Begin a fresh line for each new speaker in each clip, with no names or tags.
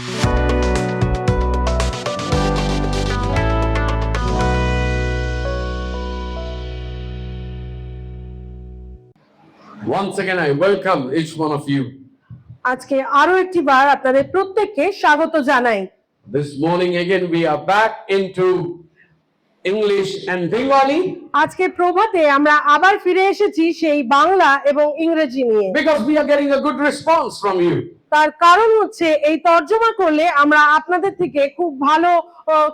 Once again, I welcome each one of you.
আজকে আরো একটি বার আপনাদের প্রত্যেককে স্বাগত জানাই।
This morning again we are back into English and Bengali
আজকে প্রভাতে আমরা আবার ফিরে এসেছি সেই বাংলা এবং ইংরেজি নিয়ে,
because we are getting a good response from you.
তার কারণ হচ্ছে এই তর্জমা করলে আমরা আপনাদের থেকে খুব ভালো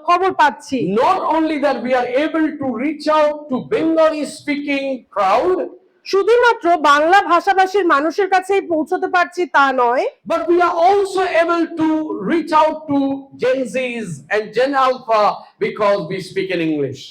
খবর পাচ্ছি।
Not only that we are able to reach out to Bengali speaking crowd,
শুধুমাত্র বাংলা ভাষাভাষীর মানুষের কাছেই পৌঁছতে পারছি তা নয়,
but we are also able to reach out to Gen Zs and Gen Alpha because we speak in English.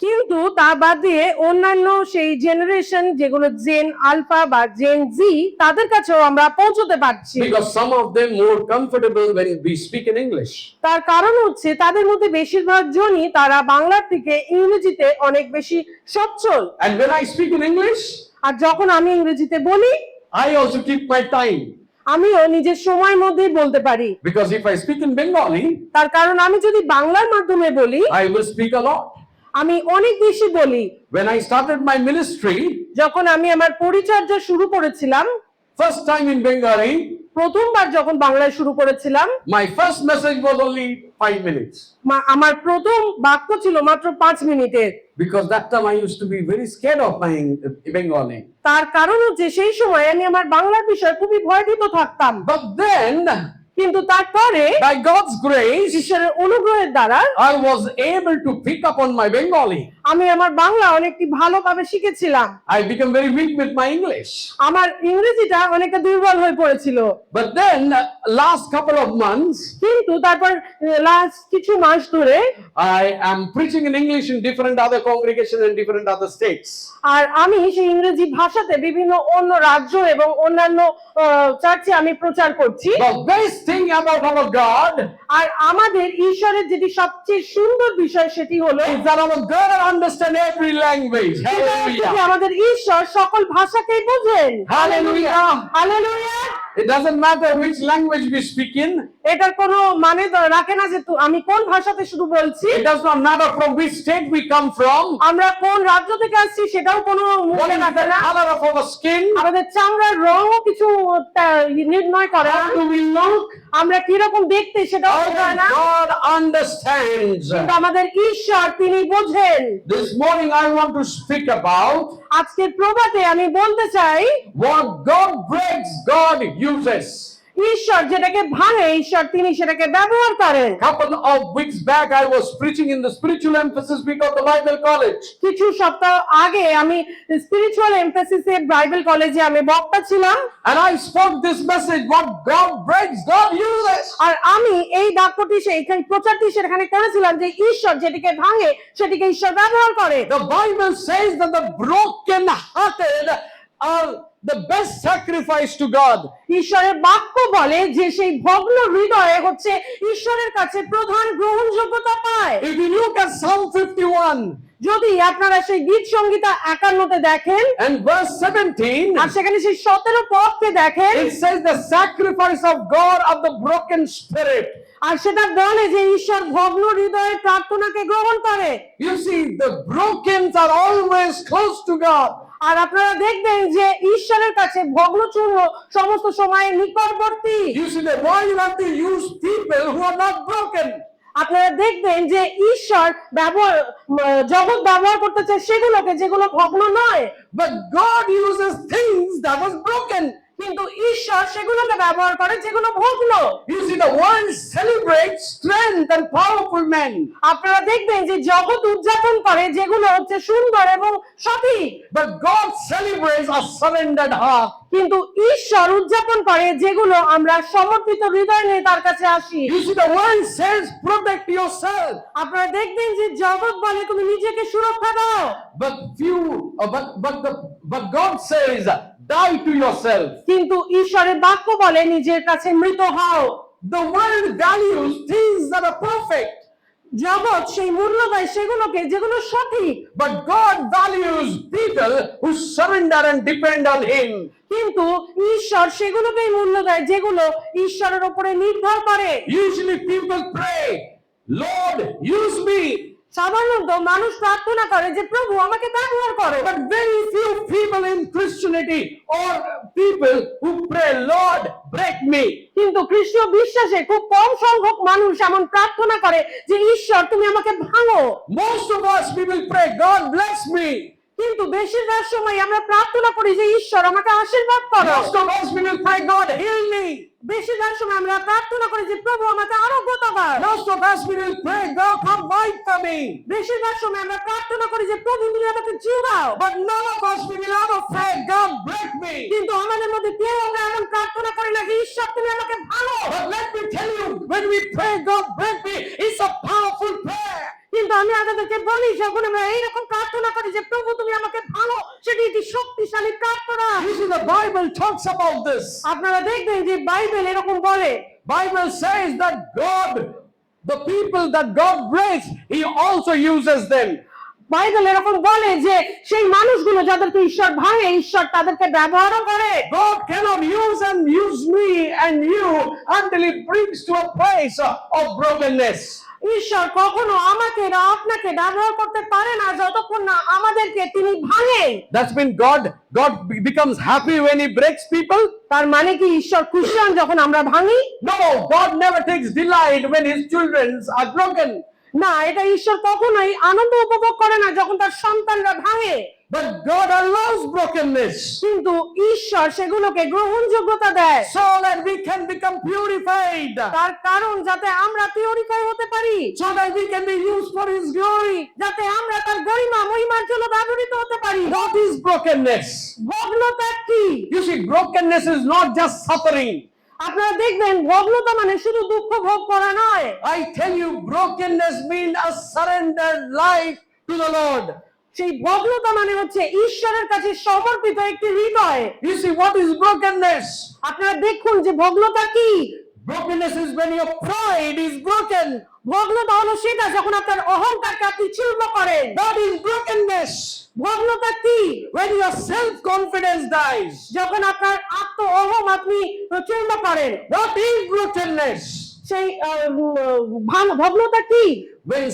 কিন্তু তা বাদ দিয়ে অন্যান্য সেই জেনারেশন যেগুলো জেন আলফা বা জেন জি, তাদের কাছেও আমরা পৌঁছতে পারছি,
Because some of them more comfortable when we speak in English.
তার কারণ হচ্ছে তাদের মধ্যে বেশিরভাগ জনই তারা বাংলার থেকে ইংরেজিতে অনেক বেশি সচ্ছল।
And when I speak in English,
আর যখন আমি ইংরেজিতে বলি,
I also keep my time.
আমিও নিজের সময়ের মধ্যেই বলতে পারি,
Because if I speak in Bengali,
তার কারণ আমি যদি বাংলার মাধ্যমে বলি
I will speak a lot.
আমি অনেক বেশি বলি।
When I started my ministry,
যখন আমি আমার পরিচর্যা শুরু করেছিলাম,
first time in Bengali,
প্রথমবার যখন বাংলায় শুরু করেছিলাম,
my first message was only 5 minutes.
আমার প্রথম বাক্য ছিল মাত্র 5 মিনিটের।
Because that time I used to be very scared of my Bengali.
তার কারণ হচ্ছে সেই সময় আমি আমার বাংলার বিষয়ে খুবই ভয়ভীত থাকতাম।
But then,
কিন্তু তারপরে
by God's grace,
ঈশ্বরের অনুগ্রহের দ্বারা
I was able to pick up on my Bengali.
আমি আমার বাংলা অনেকটি ভালোভাবে শিখেছিলাম।
I became very weak with my English.
আমার ইংরেজিটা অনেকটা দুর্বল হয়ে পড়েছিল।
But then, last couple of months,
কিন্তু তারপর লাস্ট কিছু মাস ধরে
I am preaching in English in different other congregations in different other states.
আর আমি সেই ইংরেজি ভাষাতে বিভিন্ন অন্য রাজ্য এবং অন্যান্য চার্চে আমি প্রচার করছি।
The best thing about our God
আর আমাদের ঈশ্বরের যেটি সবচেয়ে সুন্দর বিষয় সেটি হলো
is that our God understands every language. Hallelujah.
আমাদের ঈশ্বর সকল ভাষাকেই বোঝেন।
Hallelujah.
Hallelujah.
It doesn't matter which language we speak in.
এটার কোনো মানে রাখে না যে আমি কোন ভাষাতে শুধু বলছি।
It does not matter from which state we come from.
আমরা কোন রাজ্য থেকে আসছি সেটাও কোনো
What
মনে
is
রাখে
the
না।
color of our skin?
আমাদের চামড়ার রঙও কিছু নির্ণয় করে না।
How do we look?
আমরা কিরকম দেখতে সেটাও
Our
বোঝায় না।
God understands.
কিন্তু আমাদের ঈশ্বর তিনি বোঝেন।
This morning I want to speak about
আজকের প্রভাতে আমি বলতে চাই
what God breaks, God uses.
ঈশ্বর যেটাকে ভাঙে ঈশ্বর তিনি সেটাকে ব্যবহার করেন।
Couple of weeks back I was preaching in the spiritual emphasis week of the Bible college.
কিছু সপ্তাহ আগে আমি স্পিরিচুয়াল এমফাসিসে বাইবেল কলেজে আমি বক্তা ছিলাম।
And I spoke this message, what God breaks, God uses.
আর আমি এই বাক্যটি সেইখানে প্রচারটি সেখানে করেছিলাম যে ঈশ্বর যেটিকে ভাঙে সেটিকে ঈশ্বর ব্যবহার করে।
The Bible says that the broken hearted are the best sacrifice to God.
ঈশ্বরের বাক্য বলে যে সেই ভগ্ন হৃদয় হচ্ছে ঈশ্বরের কাছে প্রধান গ্রহণযোগ্যতা পায়।
If you look at Psalm 51
যদি আপনারা সেই গীত সংহিতা 51-তে দেখেন
and verse 17,
আর সেখানে সেই 17 পদকে দেখেন,
it says the sacrifice of God of the broken spirit.
আর সেটা বলে যে ঈশ্বর ভগ্ন হৃদয়ের প্রার্থনাকে গ্রহণ করে।
You see, the broken are always close to God.
আর আপনারা দেখবেন যে ঈশ্বরের কাছে ভগ্নচূর্ণ সমস্ত সময় নিকটবর্তী।
You see, that why you have to use people who are not broken?
আপনারা দেখবেন যে ঈশ্বর জগৎ ব্যবহার করতে চায় সেগুলোকে যেগুলো ভগ্ন নয়,
But God uses things that was broken.
কিন্তু ঈশ্বর সেগুলোকে ব্যবহার করে যেগুলো ভগ্ন।
You see, the world celebrates strength and powerful men.
আপনারা দেখবেন যে জগৎ উদযাপন করে যেগুলো হচ্ছে সুন্দর এবং সঠিক,
But God celebrates a surrendered heart.
কিন্তু ঈশ্বর উদযাপন করে যেগুলো আমরা সমর্পিত হৃদয় নিয়ে তার কাছে আসি।
You see, the world says protect yourself.
আপনারা দেখবেন যে জগৎ বলে তুমি নিজেকে সুরক্ষা দাও,
But God says die to yourself.
কিন্তু ঈশ্বরের বাক্য বলে নিজের কাছে মৃত হও।
The world values things that are perfect.
জগৎ সেই মূল্য দেয় সেগুলোকে যেগুলো সঠিক,
But God values people who surrender and depend on Him.
কিন্তু ঈশ্বর সেগুলোকেই মূল্য দেয় যেগুলো ঈশ্বরের উপরে নির্ভর করে।
Usually people pray, Lord, use me.
সাধারণত মানুষ প্রার্থনা করে যে প্রভু আমাকে ব্যবহার করো,
But very few people in Christianity or people who pray, Lord, break me.
কিন্তু খ্রিস্টীয় বিশ্বাসে খুব কম সংখ্যক মানুষ এমন প্রার্থনা করে যে ঈশ্বর তুমি আমাকে ভাঙো।
Most of us, we will pray, God bless me.
কিন্তু বেশিরভাগ সময় আমরা প্রার্থনা করি যে ঈশ্বর আমাকে আশীর্বাদ করো।
Most of us, we will pray, God heal me.
বেশিরভাগ সময় আমরা প্রার্থনা করি যে প্রভু আমাকে আরোগ্যতা দাও।
Most of us, we will pray, God come fight for me.
বেশিরভাগ সময় আমরা প্রার্থনা করি যে প্রভু তুমি আমাকে জিওয়াও।
But none of us, we will ever pray, God break me.
কিন্তু আমাদের মধ্যে কেউ আমরা এমন প্রার্থনা করি না যে ঈশ্বর তুমি আমাকে ভাঙো।
But let me tell you, when we pray, God break me, it's a powerful prayer.
কিন্তু আমি আপনাদেরকে বলি যখন আমরা এইরকম প্রার্থনা করি যে প্রভু তুমি আমাকে ভাঙো, সেটি একটি শক্তিশালী প্রার্থনা।
You see, the Bible talks about this.
আপনারা দেখবেন যে বাইবেল এরকম বলে,
Bible says that God, the people that God breaks, He also uses them.
Bible এরকম বলে যে সেই মানুষগুলো যাদেরকে ঈশ্বর ভাঙে ঈশ্বর তাদেরকে ব্যবহারও করে।
God cannot use me and you until He brings to a place of brokenness.
ঈশ্বর কখনো আমাকে না আপনাকে ব্যবহার করতে পারে না যতক্ষণ না আমাদেরকে তিনি ভাঙে।
That's when God becomes happy when He breaks people.
তার মানে কি ঈশ্বর খুশি হন যখন আমরা ভাঙি?
No, God never takes delight when His children are broken.
না, এটা ঈশ্বর কখনোই আনন্দ উপভোগ করে না যখন তার সন্তানরা ভাঙে।
But God allows brokenness
কিন্তু ঈশ্বর সেগুলোকে গ্রহণযোগ্যতা দেয়
so that we can become purified,
তার কারণ যাতে আমরা পিউরিফাই হতে পারি,
so that we can be used for His glory.
যাতে আমরা তার গরিমা মহিমার জন্য ব্যবহৃত হতে পারি।
What is brokenness?
ভগ্নতা কি?
You see, brokenness is not just suffering.
আপনারা দেখবেন ভগ্নতা মানে শুধু দুঃখ ভোগ করা নয়।
I tell you, brokenness means a surrendered life to the Lord.
সেই ভগ্নতা মানে হচ্ছে ঈশ্বরের কাছে সমর্পিত একটি হৃদয়।
You see, what is brokenness?
আপনারা দেখুন যে ভগ্নতা কি।
Brokenness is when your pride is broken.
ভগ্নতা হলো সেটা যখন আপনার অহংকারকে আপনি চূর্ণ করেন।
That is brokenness.
ভগ্নতা কি?
When your self-confidence dies.
যখন আপনার অহম আপনি চূর্ণ করেন।
What is brokenness?
সেই ভগ্নতা কি?
When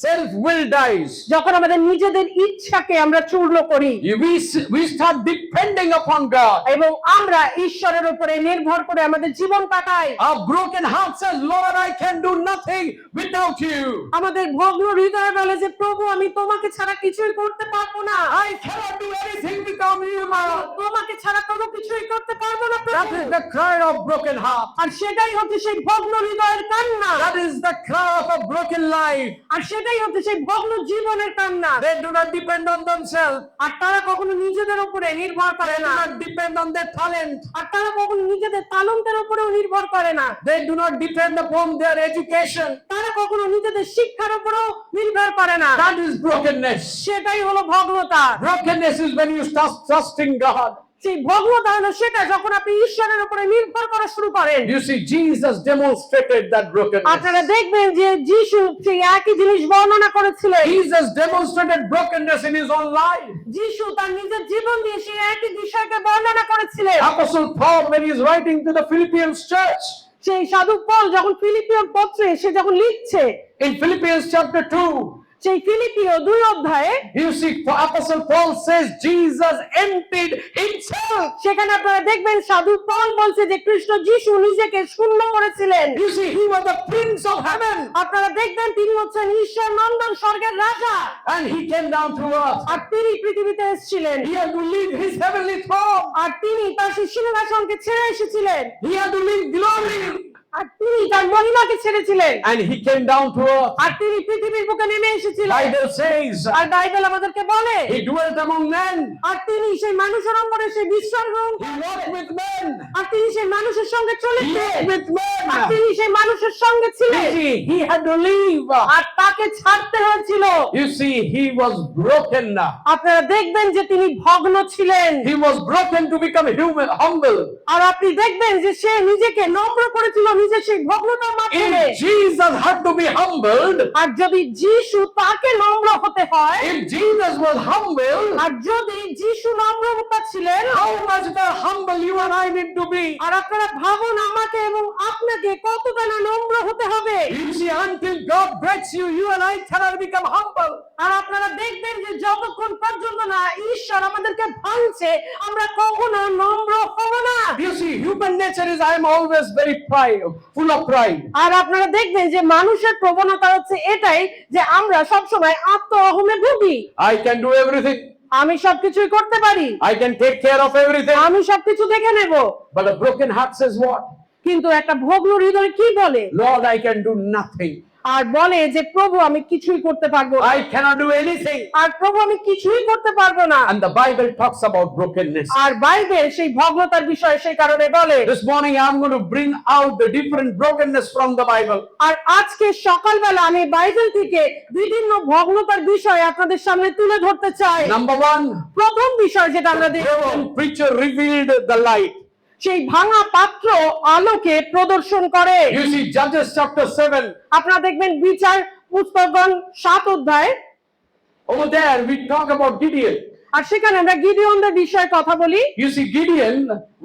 self-will dies.
যখন আমাদের নিজেদের ইচ্ছাকে আমরা চূর্ণ করি
We start depending upon God.
এবং আমরা ঈশ্বরের উপরে নির্ভর করে আমাদের জীবন কাটাই।
Our broken heart says, Lord, I can do nothing without you.
আমাদের ভগ্ন হৃদয় বলে যে প্রভু আমি তোমাকে ছাড়া কিছুই করতে পারবো না।
I cannot do anything without you, Lord.
তোমাকে ছাড়া কোনো কিছুই করতে পারবো না
That
প্রভু।
is the cry of broken heart.
আর সেটাই হচ্ছে সেই ভগ্ন হৃদয়ের কান্না।
That is the cry of a broken life.
আর সেটাই হচ্ছে সেই ভগ্ন জীবনের কান্না।
They do not depend on themselves.
আর তারা কখনো নিজেদের উপরে নির্ভর করে
They do
না।
not depend on their talent.
আর তারা কখনো নিজেদের তালন্তের উপরেও নির্ভর করে না।
They do not depend upon their education.
তারা কখনো নিজেদের শিক্ষার উপরেও নির্ভর করে না।
That is brokenness.
সেটাই হলো ভগ্নতা।
Brokenness is when you start trusting God.
সেই ভগ্নতা হলো সেটা যখন আপনি ঈশ্বরের উপরে নির্ভর করা শুরু করেন।
You see, Jesus demonstrated that brokenness.
আপনারা দেখবেন যে যিশু সেই একই জিনিস বর্ণনা করেছিলেন।
Jesus demonstrated brokenness in His own life.
যিশু তার নিজের জীবন দিয়ে সেই একই বিষয়কে বর্ণনা করেছিলেন।
Apostle Paul, when he is writing to the Philippians church,
সেই সাধু পল যখন ফিলিপিয় পত্রে সে যখন লিখছে,
in Philippians chapter 2,
সেই ফিলিপিয় 2 অধ্যায়ে
you see, Apostle Paul says Jesus emptied Himself.
সেখানে আপনারা দেখবেন সাধু পল বলছে যে কৃষ্ণ যিশু নিজেকে শূন্য করেছিলেন।
You see, He was the Prince of Heaven,
আপনারা দেখবেন তিনি হচ্ছেন ঈশ্বর নন্দন স্বর্গের রাজা।
and He came down to earth.
আর তিনি পৃথিবীতে এসেছিলেন।
He had to leave His heavenly throne.
আর তিনি তার সেই সিংহাসনকে ছেড়ে এসেছিলেন।
He had to leave glory,
আর তিনি তার মহিমাকে ছেড়েছিলেন।
and He came down to earth.
আর তিনি পৃথিবীর বুকে নেমে এসেছিলেন।
Bible says
আর বাইবেল আমাদেরকে বলে
He dwelt among men.
আর তিনি সেই মানুষের অঙ্গনে সেই বিশ্রাম গ্রহণ
He walked with men.
আর তিনি সেই মানুষের সঙ্গে
He
চলেছেন।
ate with men.
আর তিনি সেই মানুষের সঙ্গে
You
ছিলেন,
see, he had to leave.
আর তাকে ছাড়তে হয়েছিল।
You see, he was broken.
আপনারা দেখবেন যে তিনি ভগ্ন ছিলেন,
He was broken to become humble.
আর আপনি দেখবেন যে সে নিজেকে নম্র করেছিল নিজের সেই ভগ্নতার মাধ্যমে।
If Jesus had to be humbled,
আর যদি যিশু তাকে নম্র হতে হয়,
if Jesus was humble,
আর যদি যিশু নম্রতা ছিলেন,
how much more humble you and I need to be.
আর আপনারা ভাবুন আমাকে এবং আপনাকে কতটা না নম্র হতে হবে।
You see, until God breaks you, you and I cannot become humble.
আর আপনারা দেখবেন যে যতক্ষণ পর্যন্ত না ঈশ্বর আমাদেরকে ভাঙছে, আমরা কখনো নম্র হব না।
You see, human nature is I am always very pride, full of pride.
আর আপনারা দেখবেন যে মানুষের প্রবণতা হচ্ছে এটাই যে আমরা সবসময় আত্ম অহমে ভুগি।
I can do everything.
আমি সবকিছুই করতে পারি,
I can take care of everything.
আমি সবকিছু দেখে নেব।
But a broken heart says what?
কিন্তু একটা ভগ্ন হৃদয় কি বলে?
Lord, I can do nothing.
আর বলে যে প্রভু আমি কিছুই করতে পারবো না।
I cannot do anything.
আর প্রভু আমি কিছুই করতে পারবো না।
And the Bible talks about brokenness.
আর বাইবেল সেই ভগ্নতার বিষয়ে সেই কারণে বলে।
This morning I'm going to bring out the different brokenness from the Bible.
আর আজকে সকালবেলা আমি বাইবেল থেকে বিভিন্ন ভগ্নতার বিষয় আপনাদের সামনে তুলে ধরতে চাই।
Number one,
প্রথম বিষয় যেটা আমরা দেখব,
broken preacher revealed the light.
সেই ভাঙা পাত্র আলোকে প্রদর্শন করে।
You see, Judges chapter 7.
আপনারা দেখবেন বিচার পুস্তকগণ 7 অধ্যায়,
Over there we talk about Gideon.
আর সেখানে আমরা গিদিওনদের বিষয়ে কথা বলি।
You see, Gideon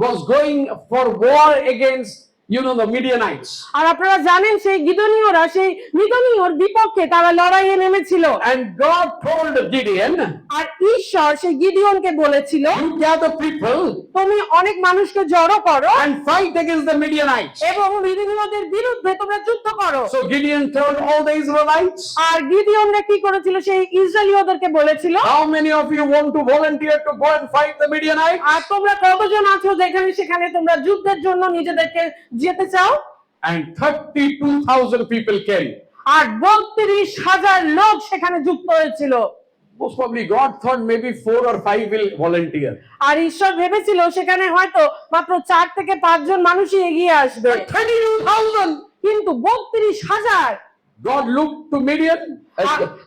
was going for war against, the Midianites.
আর আপনারা জানেন সেই গিদনীয়রা সেই মিদনীয়র বিপক্ষে তারা লড়াইয়ে নেমেছিল।
And God told Gideon,
আর ঈশ্বর সেই গিদিওনকে বলেছিল,
you gather people
তুমি অনেক মানুষকে জড়ো করো
and fight against the Midianites.
এবং মিদনীয়দের বিরুদ্ধে তোমরা যুদ্ধ করো।
So Gideon told all the Israelites,
আর গিদিওনরা কি করেছিল, সেই ইসরায়েলীয়দেরকে বলেছিল,
how many of you want to volunteer to go and fight the Midianites?
আর তোমরা কতজন আছো যেখানে সেখানে তোমরা যুদ্ধের জন্য নিজেদেরকে যেতে চাও?
And 32,000 people came.
আর 32,000 লোক সেখানে যুক্ত হয়েছিল।
Most probably God thought maybe 4 or 5 will volunteer.
আর ঈশ্বর ভেবেছিল সেখানে হয়তো মাত্র 4 থেকে 5 জন মানুষই এগিয়ে আসবে,
But 32,000.
কিন্তু 32,000।
God looked to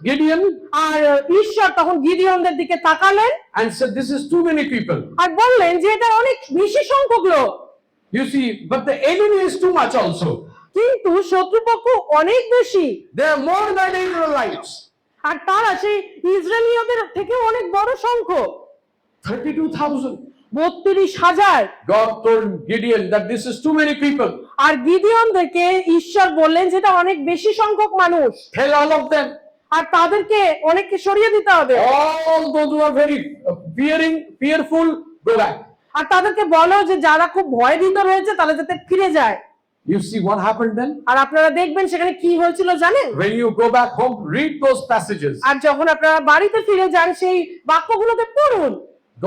Gideon
আর ঈশ্বর তখন গিদিওনদের দিকে তাকালেন
and said, this is too many people.
আর বললেন যে এটা অনেক বেশি সংখ্যক লোক,
You see, but the enemy is too much also.
কিন্তু শত্রুপক্ষ অনেক বেশি,
They are more than Israelites.
আর তারা সেই ইসরায়েলীয়দের থেকে অনেক বড় সংখ্যক।
32,000.
32,000।
God told Gideon that this is too many people.
আর গিদিওনদেরকে ঈশ্বর বললেন যেটা অনেক বেশি সংখ্যক মানুষ,
Tell all of them,
আর তাদেরকে অনেককে সরিয়ে দিতে হবে।
all those who are very fearful, go back.
আর তাদেরকে বলো যে যারা খুব ভয়ভীত রয়েছে তারা যাতে ফিরে যায়।
You see what happened then?
আর আপনারা দেখবেন সেখানে কি হয়েছিল জানেন?
When you go back home, read those passages.
আর যখন আপনারা বাড়িতে ফিরে যান সেই বাক্যগুলোকে পড়ুন।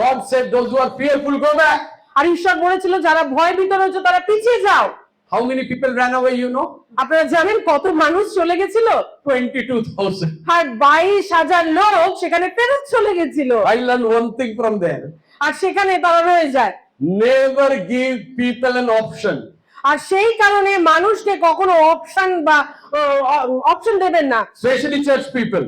God said, those who are fearful, go back.
আর ঈশ্বর বলেছিল যারা ভয়ভীত রয়েছে তারা পিছিয়ে যাও।
How many people ran away,
আপনারা জানেন কত মানুষ চলে গেছিল?
22,000.
আর 22,000 লোক সেখানে ফেরত চলে গেছিল।
I learned one thing from there.
আর সেখানে তারা রয়ে যায়।
Never give people an option.
আর সেই কারণে মানুষকে কখনো অপশন দেবেন না,
Especially church people.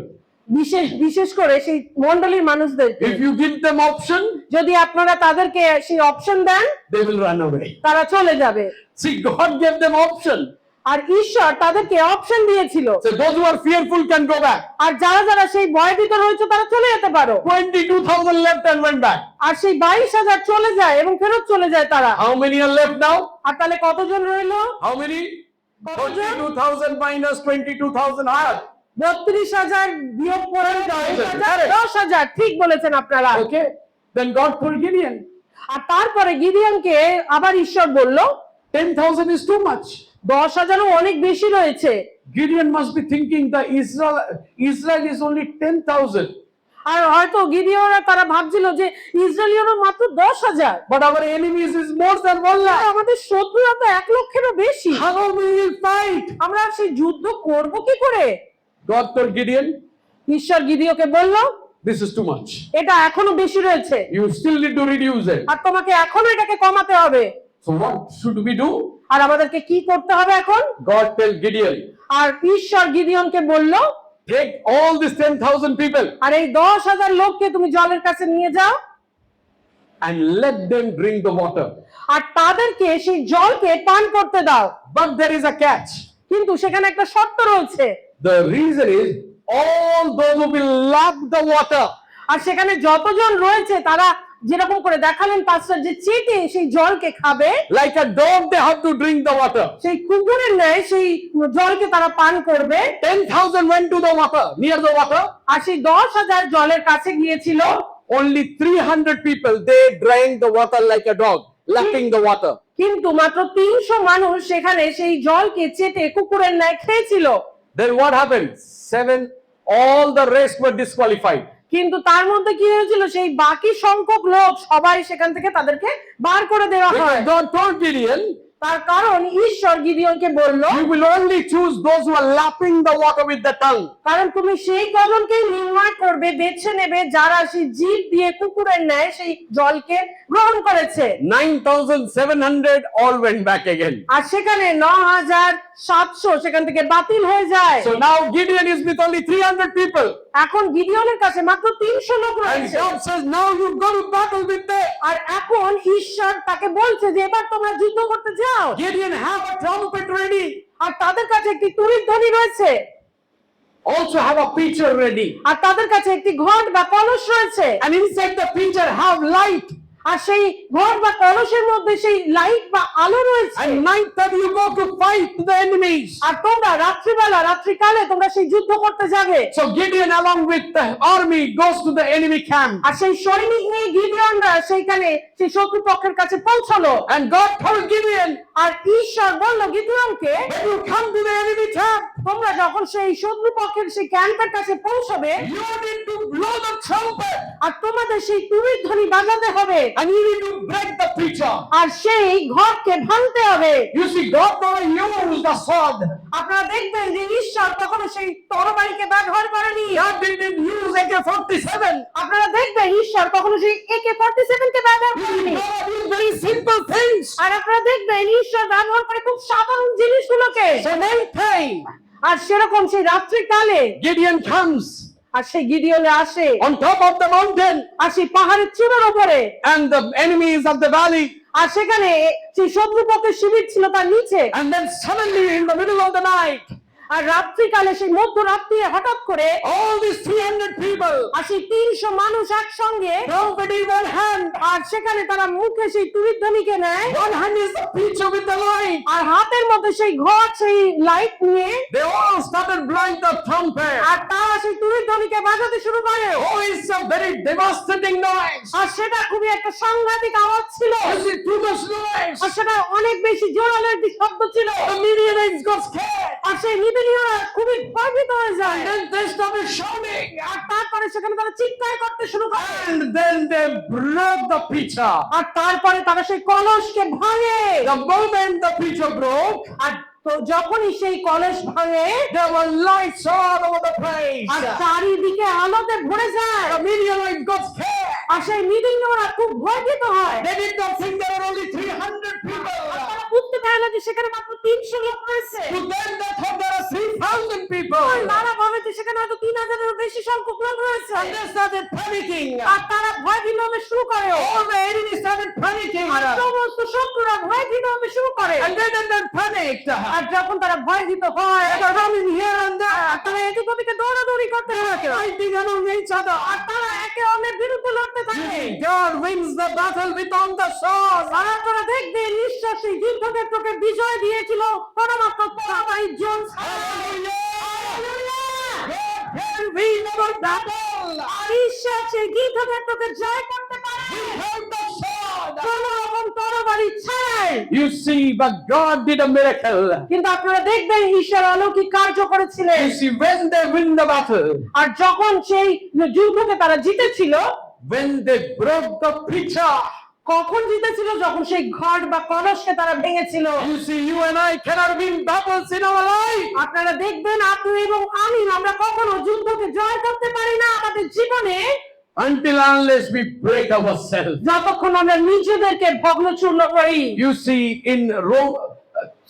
বিশেষ করে সেই মণ্ডলীর মানুষদের।
If you give them option,
যদি আপনারা তাদেরকে সেই অপশন দেন
they will run away.
তারা চলে যাবে।
See, God gave them option.
আর ঈশ্বর তাদেরকে অপশন দিয়েছিল,
So those who are fearful can go back.
আর যারা সেই ভয়ভীত রয়েছে তারা চলে যেতে পারো।
22,000 left and went back.
আর সেই 22,000 চলে যায় এবং ফেরত চলে যায় তারা।
How many are left now?
আর তাহলে কতজন রইলো?
How many? 42,000 minus 22,000 are.
32,000 বিয়োগ করে 10,000। ঠিক বলেছেন আপনারা।
Okay. Then God told Gideon,
আর তারপরে গিদিওনকে আবার ঈশ্বর বলল
10,000 is too much.
10,000 অনেক বেশি রয়েছে।
Gideon must be thinking that Israel is only 10,000.
আর হয়তো গিদিওনরা তারা ভাবছিল যে ইসরায়েলীয়রা মাত্র 10,000,
But our enemies is more than 1 lakh.
আমাদের শত্রুরা তো 1 লক্ষেরও বেশি,
How we will fight?
আমরা সেই যুদ্ধ করব কি করে?
God told Gideon,
ঈশ্বর গিদিওকে বলল
this is too much.
এটা এখনো বেশি রয়েছে,
You still need to reduce it.
আর তোমাকে এখনো এটাকে কমাতে হবে।
So what should we do?
আর আমাদেরকে কি করতে হবে এখন?
God tell Gideon,
আর ঈশ্বর গিদিয়নকে বলল,
take all these 10,000 people
আর এই 10,000 লোককে তুমি জলের কাছে নিয়ে যাও
and let them drink the water.
আর তাদেরকে সেই জলকে পান করতে দাও।
But there is a catch.
কিন্তু সেখানে একটা শর্ত রয়েছে।
The reason is all those who will lap the water,
আর সেখানে যতজন রয়েছে তারা যেরকম করে দেখালেন পাস্টার, যে চেটে সেই জলকে খাবে,
like a dog, they have to drink the water.
সেই কুকুরের ন্যায় সেই জলকে তারা পান করবে।
10,000 went to the water, near the water.
আর সেই 10,000 জলের কাছে গিয়েছিল,
Only 300 people, they drank the water like a dog, lapping the water.
কিন্তু মাত্র 300 মানুষ সেখানে সেই জলকে চেটে কুকুরের ন্যায় খেয়েছিল।
Then what happened? 7, all the rest were disqualified.
কিন্তু তার মধ্যে কি হয়েছিল, সেই বাকি সংখ্যক লোক সবাই সেখান থেকে তাদেরকে বার করে দেওয়া হয়।
Because God told Gideon,
তার কারণ ঈশ্বর গিদিয়নকে বলল,
you will only choose those who are lapping the water with the tongue.
কারণ তুমি সেই কজনকেই নির্ণয় করবে, বেছে নেবে যারা সেই জিভ দিয়ে কুকুরের ন্যায় সেই জলকে গ্রহণ করেছে।
9,700 all went back again.
আর সেখানে 9,700 সেখান থেকে বাতিল হয়ে যায়।
So now Gideon is with only 300 people.
এখন গিদিয়নের কাছে মাত্র 300 লোক
And
রয়েছে।
God says, now you go to battle with them.
আর এখন ঈশ্বর তাকে বলছে যে এবার তোমরা যুদ্ধ করতে যাও।
Gideon have a trumpet ready.
আর তাদের কাছে একটি তুরির ধ্বনি রয়েছে,
Also have a pitcher ready.
আর তাদের কাছে একটি ঘট বা কলস রয়েছে।
And inside the pitcher have light.
আর সেই ঘট বা কলসের মধ্যে সেই লাইট বা আলো রয়েছে।
And night that you go to fight the enemies.
আর তোমরা রাত্রিকালে তোমরা সেই যুদ্ধ করতে যাবে।
So Gideon along with the army goes to the enemy camp.
আর সেই সৈনিক নিয়ে গিদিয়নরা সেইখানে সেই শত্রুপক্ষের কাছে পৌঁছলো।
And God told Gideon,
আর ঈশ্বর বলল গিদিয়নকে,
when you come to the enemy camp,
তোমরা যখন সেই শত্রুপক্ষের সেই ক্যাম্পের কাছে পৌঁছবে,
you need to blow the trumpet.
আর তোমাদের সেই তুরির ধ্বনি বাজাতে হবে,
And you need to break the pitcher.
আর সেই ঘরকে ভাঙতে হবে।
You see, God never used the sword.
আপনারা দেখবেন যে ঈশ্বর কখনো সেই তরবারিকে ব্যবহার করেনি।
God didn't use AK-47.
আপনারা দেখবেন ঈশ্বর কখনো সেই AK-47 কে ব্যবহার করেনি।
God used very simple things.
আর আপনারা দেখবেন ঈশ্বর ব্যবহার করে খুব সাধারণ জিনিসগুলোকে।
So night time,
আর সেরকম সেই রাত্রিকালে
Gideon comes
আর সেই গিদিয়নে আসে,
on top of the mountain,
আর সেই পাহাড়ের চূড়ার উপরে,
and the enemies of the valley.
আর সেখানে সেই শত্রুপক্ষের শিবির ছিল তার নিচে।
And then suddenly in the middle of the night,
আর রাত্রিকালে সেই মধ্যরাত্রি হঠাৎ করে
all these 300 people,
আর সেই 300 মানুষ একসঙ্গে,
trumpet in one hand,
আর সেখানে তারা মুখে সেই তুরির ধ্বনিকে নেয়,
one hand is the pitcher with the light.
আর হাতের মধ্যে সেই ঘট সেই লাইট নিয়ে,
They all started blowing the trumpet.
আর তারা সেই তুরির ধ্বনিকে বাজাতে শুরু করে।
Oh, it's a very devastating noise.
আর সেটা খুবই একটা সাংঘাতিক আওয়াজ ছিল,
Is it too much noise?
আর সেটা অনেক বেশি জোরালো একটি শব্দ ছিল।
The Midianites got scared.
আর সেই মিদিনীয়রা খুবই ভয়ভীত হয়ে যায়।
And then they started shouting.
আর তারপরে সেখানে তারা চিৎকার করতে শুরু করে।
And then they broke the pitcher.
আর তারপরে তারা সেই কলসকে ভাঙে।
The moment the pitcher broke,
আর তো যখনই সেই কলস ভাঙে,
there were lights all over the place.
আর চারিদিকে আলোতে ভরে যায়।
The Midianites got scared.
আর সেই মিদিনীয়রা খুব ভয়ভীত হয়।
They did not think there were only 300 people.
আর তারা বুঝতে পারে না যে সেখানে মাত্র 300 লোক রয়েছে।
To them they thought there are 3,000 people.
আর তারা ভাবে যে সেখানে হয়তো 3,000-এরও বেশি সংখ্যক লোক রয়েছে।
And they started panicking.
আর তারা ভয়ভীত হবে শুরু করে।
All the enemies started panicking.
আর সমস্ত শত্রুরা ভয়ভীত হবে শুরু করে।
And then panicked.
আর যখন তারা ভয়ভীত হয়,
They were running here and there.
আর তারা এদিক ওদিকে দৌড়াদৌড়ি করতে থাকে।
Fighting among each other.
আর তারা একে অন্যের বিরুদ্ধে লড়তে থাকে।
God wins the battle with on the sword.
আর আপনারা দেখবেন ঈশ্বর সেই যুদ্ধক্ষেত্রকে বিজয় দিয়েছিল শুধুমাত্র তরবারির জোর ছাড়া।
God win our battle.
আর ঈশ্বর সেই যুদ্ধক্ষেত্রকে জয় করতে পারে
Without the sword.
কোনো রকম তরবারি ছাড়াই।
You see, but God did a miracle.
কিন্তু আপনারা দেখবেন ঈশ্বর অলৌকিক কার্য করেছিলেন।
You see, when they win the battle,
আর যখন সেই যুদ্ধকে তারা জিতেছিল,
when they broke the pitcher,
কখন জিতেছিল? যখন সেই ঘট বা কলসকে তারা ভেঙেছিল।
you see, you and I cannot win battles in our life.
আপনারা দেখবেন আপনি এবং আমি আমরা কখনো যুদ্ধকে জয় করতে পারি না আমাদের জীবনে
until unless we break ourselves.
যতক্ষণ আমরা নিজেদেরকে ভগ্নচূর্ণ করি।
You see in Rome,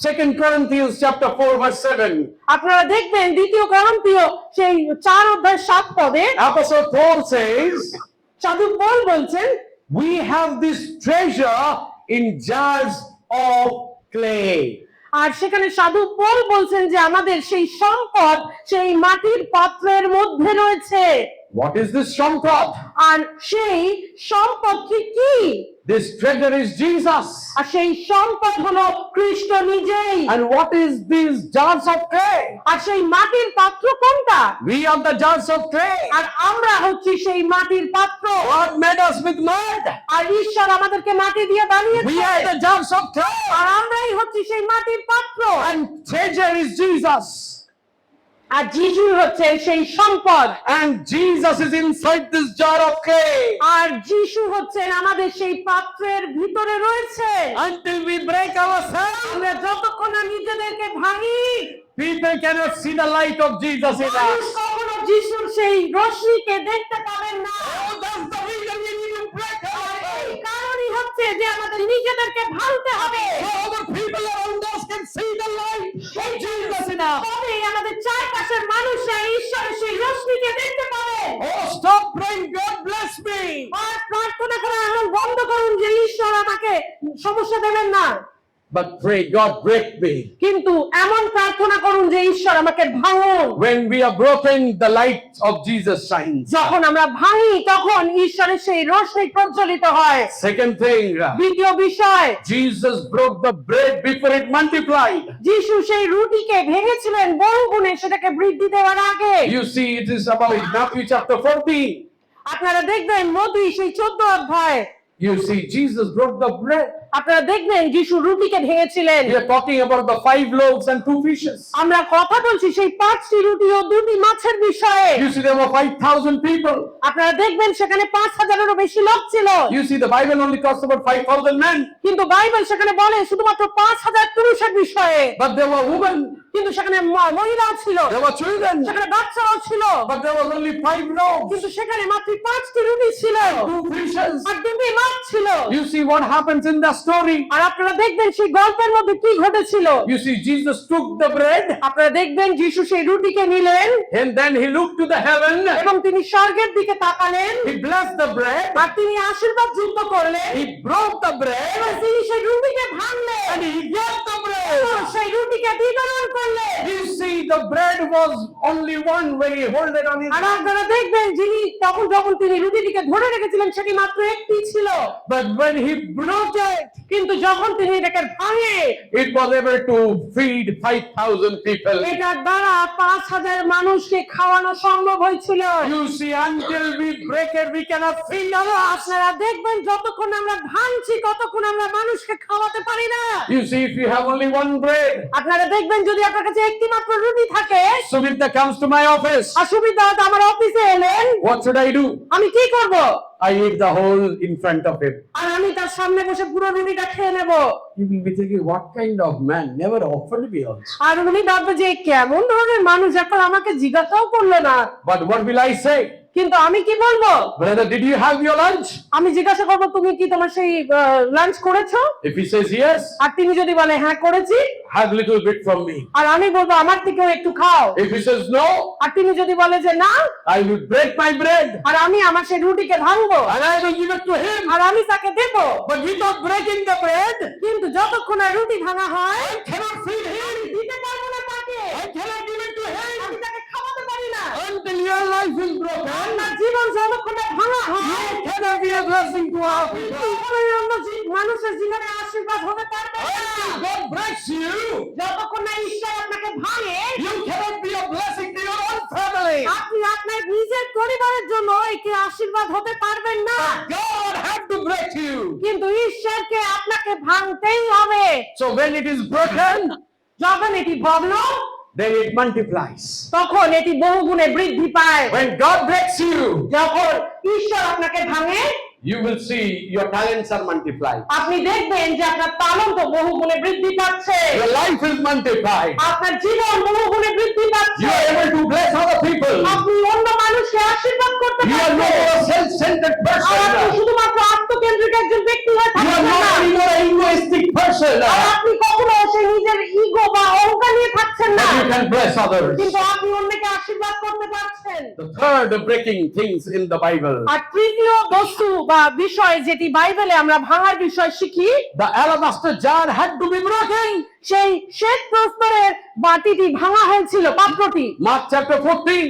2 Corinthians chapter 4 verse 7,
আপনারা দেখবেন দ্বিতীয় করন্থীয় সেই 4:7
Apostle Paul says,
সাধু পৌল বলছেন,
we have this treasure in jars of clay.
আর সেখানে সাধু পৌল বলছেন যে আমাদের সেই সম্পদ সেই মাটির পাত্রের মধ্যে রয়েছে।
What is this সম্পদ?
আর সেই সম্পদ কি?
This treasure is Jesus.
আর সেই সম্পদ হলো খ্রিস্ট নিজেই।
And what is these jars of clay?
আর সেই মাটির পাত্র কোনটা?
We are the jars of clay.
আর আমরা হচ্ছি সেই মাটির পাত্র।
God made us with mud.
আর ঈশ্বর আমাদেরকে মাটি দিয়ে বানিয়েছে।
We are the jars of clay.
আর আমরাই হচ্ছি সেই মাটির পাত্র।
And treasure is Jesus.
আর যিশু হচ্ছে সেই সম্পদ।
And Jesus is inside this jar of clay.
আর যিশু হচ্ছেন আমাদের সেই পাত্রের ভিতরে রয়েছে।
Until we break ourselves,
আমরা যতক্ষণ না নিজেদেরকে ভাঙি,
people cannot see the light of Jesus in
মানুষ
us.
কখনো যিশুর সেই রশ্মিকে দেখতে পাবেন না।
Oh, that's the reason we need to break
এই
ourselves.
কারণই হচ্ছে যে আমাদের নিজেদেরকে ভাঙতে হবে।
So other people around us can see the light of Jesus in us.
তবেই আমাদের চারপাশের মানুষরা ঈশ্বরের সেই রশ্মিকে দেখতে পাবে।
Oh, stop praying, God bless me.
আর প্রার্থনা করা এখন বন্ধ করুন যে ঈশ্বর আমাকে সমস্যা দেবেন না,
But pray, God break me.
কিন্তু এমন প্রার্থনা করুন যে ঈশ্বর আমাকে ভাঙুন।
When we are broken, the light of Jesus shines.
যখন আমরা ভাঙি তখন ঈশ্বরের সেই রশ্মি প্রজ্বলিত হয়।
Second thing,
দ্বিতীয় বিষয়,
Jesus broke the bread before it multiplied.
যিশু সেই রুটিকে ভেঙেছিলেন বহু গুণে সেটাকে বৃদ্ধি দেওয়ার আগে।
You see, it is about Matthew chapter 14.
আপনারা দেখবেন মতি সেই 14 অধ্যায়,
You see, Jesus broke the bread.
আপনারা দেখবেন যিশু রুটিকে ভেঙেছিলেন।
We are talking about the 5 loaves and 2 fishes.
আমরা কথা বলছি সেই 5টি রুটি ও 2টি মাছের বিষয়ে।
You see, there were 5,000 people.
আপনারা দেখবেন সেখানে 5,000-এরও বেশি লোক ছিল।
You see, the Bible only talks about 5,000 men.
কিন্তু বাইবেল সেখানে বলে শুধুমাত্র 5,000 পুরুষের বিষয়ে।
But there were women,
কিন্তু সেখানে মহিলাও ছিল,
there were children.
সেখানে বাচ্চাও ছিল।
But there was only 5 loaves,
কিন্তু সেখানে মাত্র 5টি রুটি ছিল
2 fishes.
আর 2টি মাছ ছিল।
You see what happens in the story.
আর আপনারা দেখবেন সেই গল্পের মধ্যে কি ঘটেছিল।
You see, Jesus took the bread
আপনারা দেখবেন যিশু সেই রুটিকে নিলেন
and then he looked to the heaven.
এবং তিনি স্বর্গের দিকে তাকালেন
He blessed the bread.
আর তিনি আশীর্বাদ যুক্ত করলেন
He broke the
এবং
bread
তিনি সেই রুটিকে ভাঙলেন
and he gave the
এবং
bread.
সেই রুটিকে বিতরণ করলেন।
You see, the bread was only one when he held it on his
R
hand.
আপনারা দেখবেন যিনি যখন তিনি রুটিটিকে ধরে রেখেছিলেন সেটি মাত্র একটি ছিল,
But when he broke it,
কিন্তু যখন তিনি এটাকে ভাঙে
it was able to feed 5,000 people.
এটার দ্বারা 5,000 মানুষকে খাওয়ানো সম্ভব হয়েছিল।
You see, until we break it, we cannot feed others.
আপনারা দেখবেন যতক্ষণ আমরা ভাঙছি ততক্ষণ আমরা মানুষকে খাওয়াতে পারি না।
You see, if you have only one bread,
আপনারা দেখবেন যদি আপনার কাছে একটি মাত্র রুটি থাকে
Sumita comes to my office.
আর সুবিধা হয়তো আমার অফিসে এলেন,
What should I do?
আমি কি করব?
I eat the whole in front of him.
আর আমি তার সামনে বসে পুরো রুটিটা খেয়ে নেব।
You will be thinking, what kind of man? Never offered me also.
আর উনি ভাববে যে কেমন ধরনের মানুষ, এখন আমাকে জিজ্ঞাসাও করলো না।
But what will I say?
কিন্তু আমি কি বলবো?
Brother, did you have your lunch?
আমি জিজ্ঞাসা করবো তুমি কি তোমার সেই লাঞ্চ করেছো?
If he says yes,
আর তিনি যদি বলে হ্যাঁ করেছি,
have little bit from me.
আর আমি বলবো আমার থেকেও একটু খাও।
If he says no,
আর তিনি যদি বলে যে না,
I will break my bread
আর আমি আমার সেই রুটিকে ভাঙবো
and I will give it to him.
আর আমি তাকে দেবো।
But without breaking the bread,
কিন্তু যতক্ষণ না রুটি ভাঙা হয়
I cannot feed him.
আমি দিতে পারবো না তাকে,
I cannot give it to him
আমি তাকে খাওয়াতে পারি না।
until your life is broken.
আপনার জীবন যতক্ষণ না ভাঙা হয়
You cannot be a blessing to our people.
কখনোই অন্য মানুষের জীবনে আশীর্বাদ হতে পারবে না।
Until God breaks you,
যতক্ষণ না ঈশ্বর আপনাকে ভাঙে
you cannot be a blessing to your own family.
আপনি আপনার নিজের পরিবারের জন্য একে আশীর্বাদ হতে পারবেন না।
God had to break you.
কিন্তু ঈশ্বরকে আপনাকে ভাঙতেই হবে।
So when it is broken,
যখন এটি ভগ্ন
then it multiplies.
তখন এটি বহুগুণে বৃদ্ধি পায়।
When God breaks you,
যখন ঈশ্বর আপনাকে ভাঙে
you will see your talents are multiplied.
আপনি দেখবেন যে আপনার তালন্ত বহুগুণে বৃদ্ধি পাচ্ছে,
Your life is multiplied.
আপনার জীবন বহুগুণে বৃদ্ধি
You
পাচ্ছে,
are able to bless other people.
আপনি অন্য মানুষকে আশীর্বাদ করতে
You are no
পারছেন,
more a self-centered
আর আপনি
person.
শুধুমাত্র আত্মকেন্দ্রিক একজন ব্যক্তি হয়ে
You are
থাকছেন
not
না,
anymore an egoistic person.
আর আপনি কখনো সেই নিজের ইগো বা অহংকার নিয়ে থাকছেন না,
But you can bless others.
কিন্তু আপনি অন্যকে আশীর্বাদ করতে পারছেন।
The third breaking things in the Bible.
আর তৃতীয় বস্তু বা বিষয় যেটি বাইবেলে আমরা ভাঙার বিষয় শিখি,
The alabaster jar had to be broken.
সেই শ্বেত প্রস্তরের বাটিটি ভাঙা হয়েছিল, পাত্রটি।
Mark chapter 14.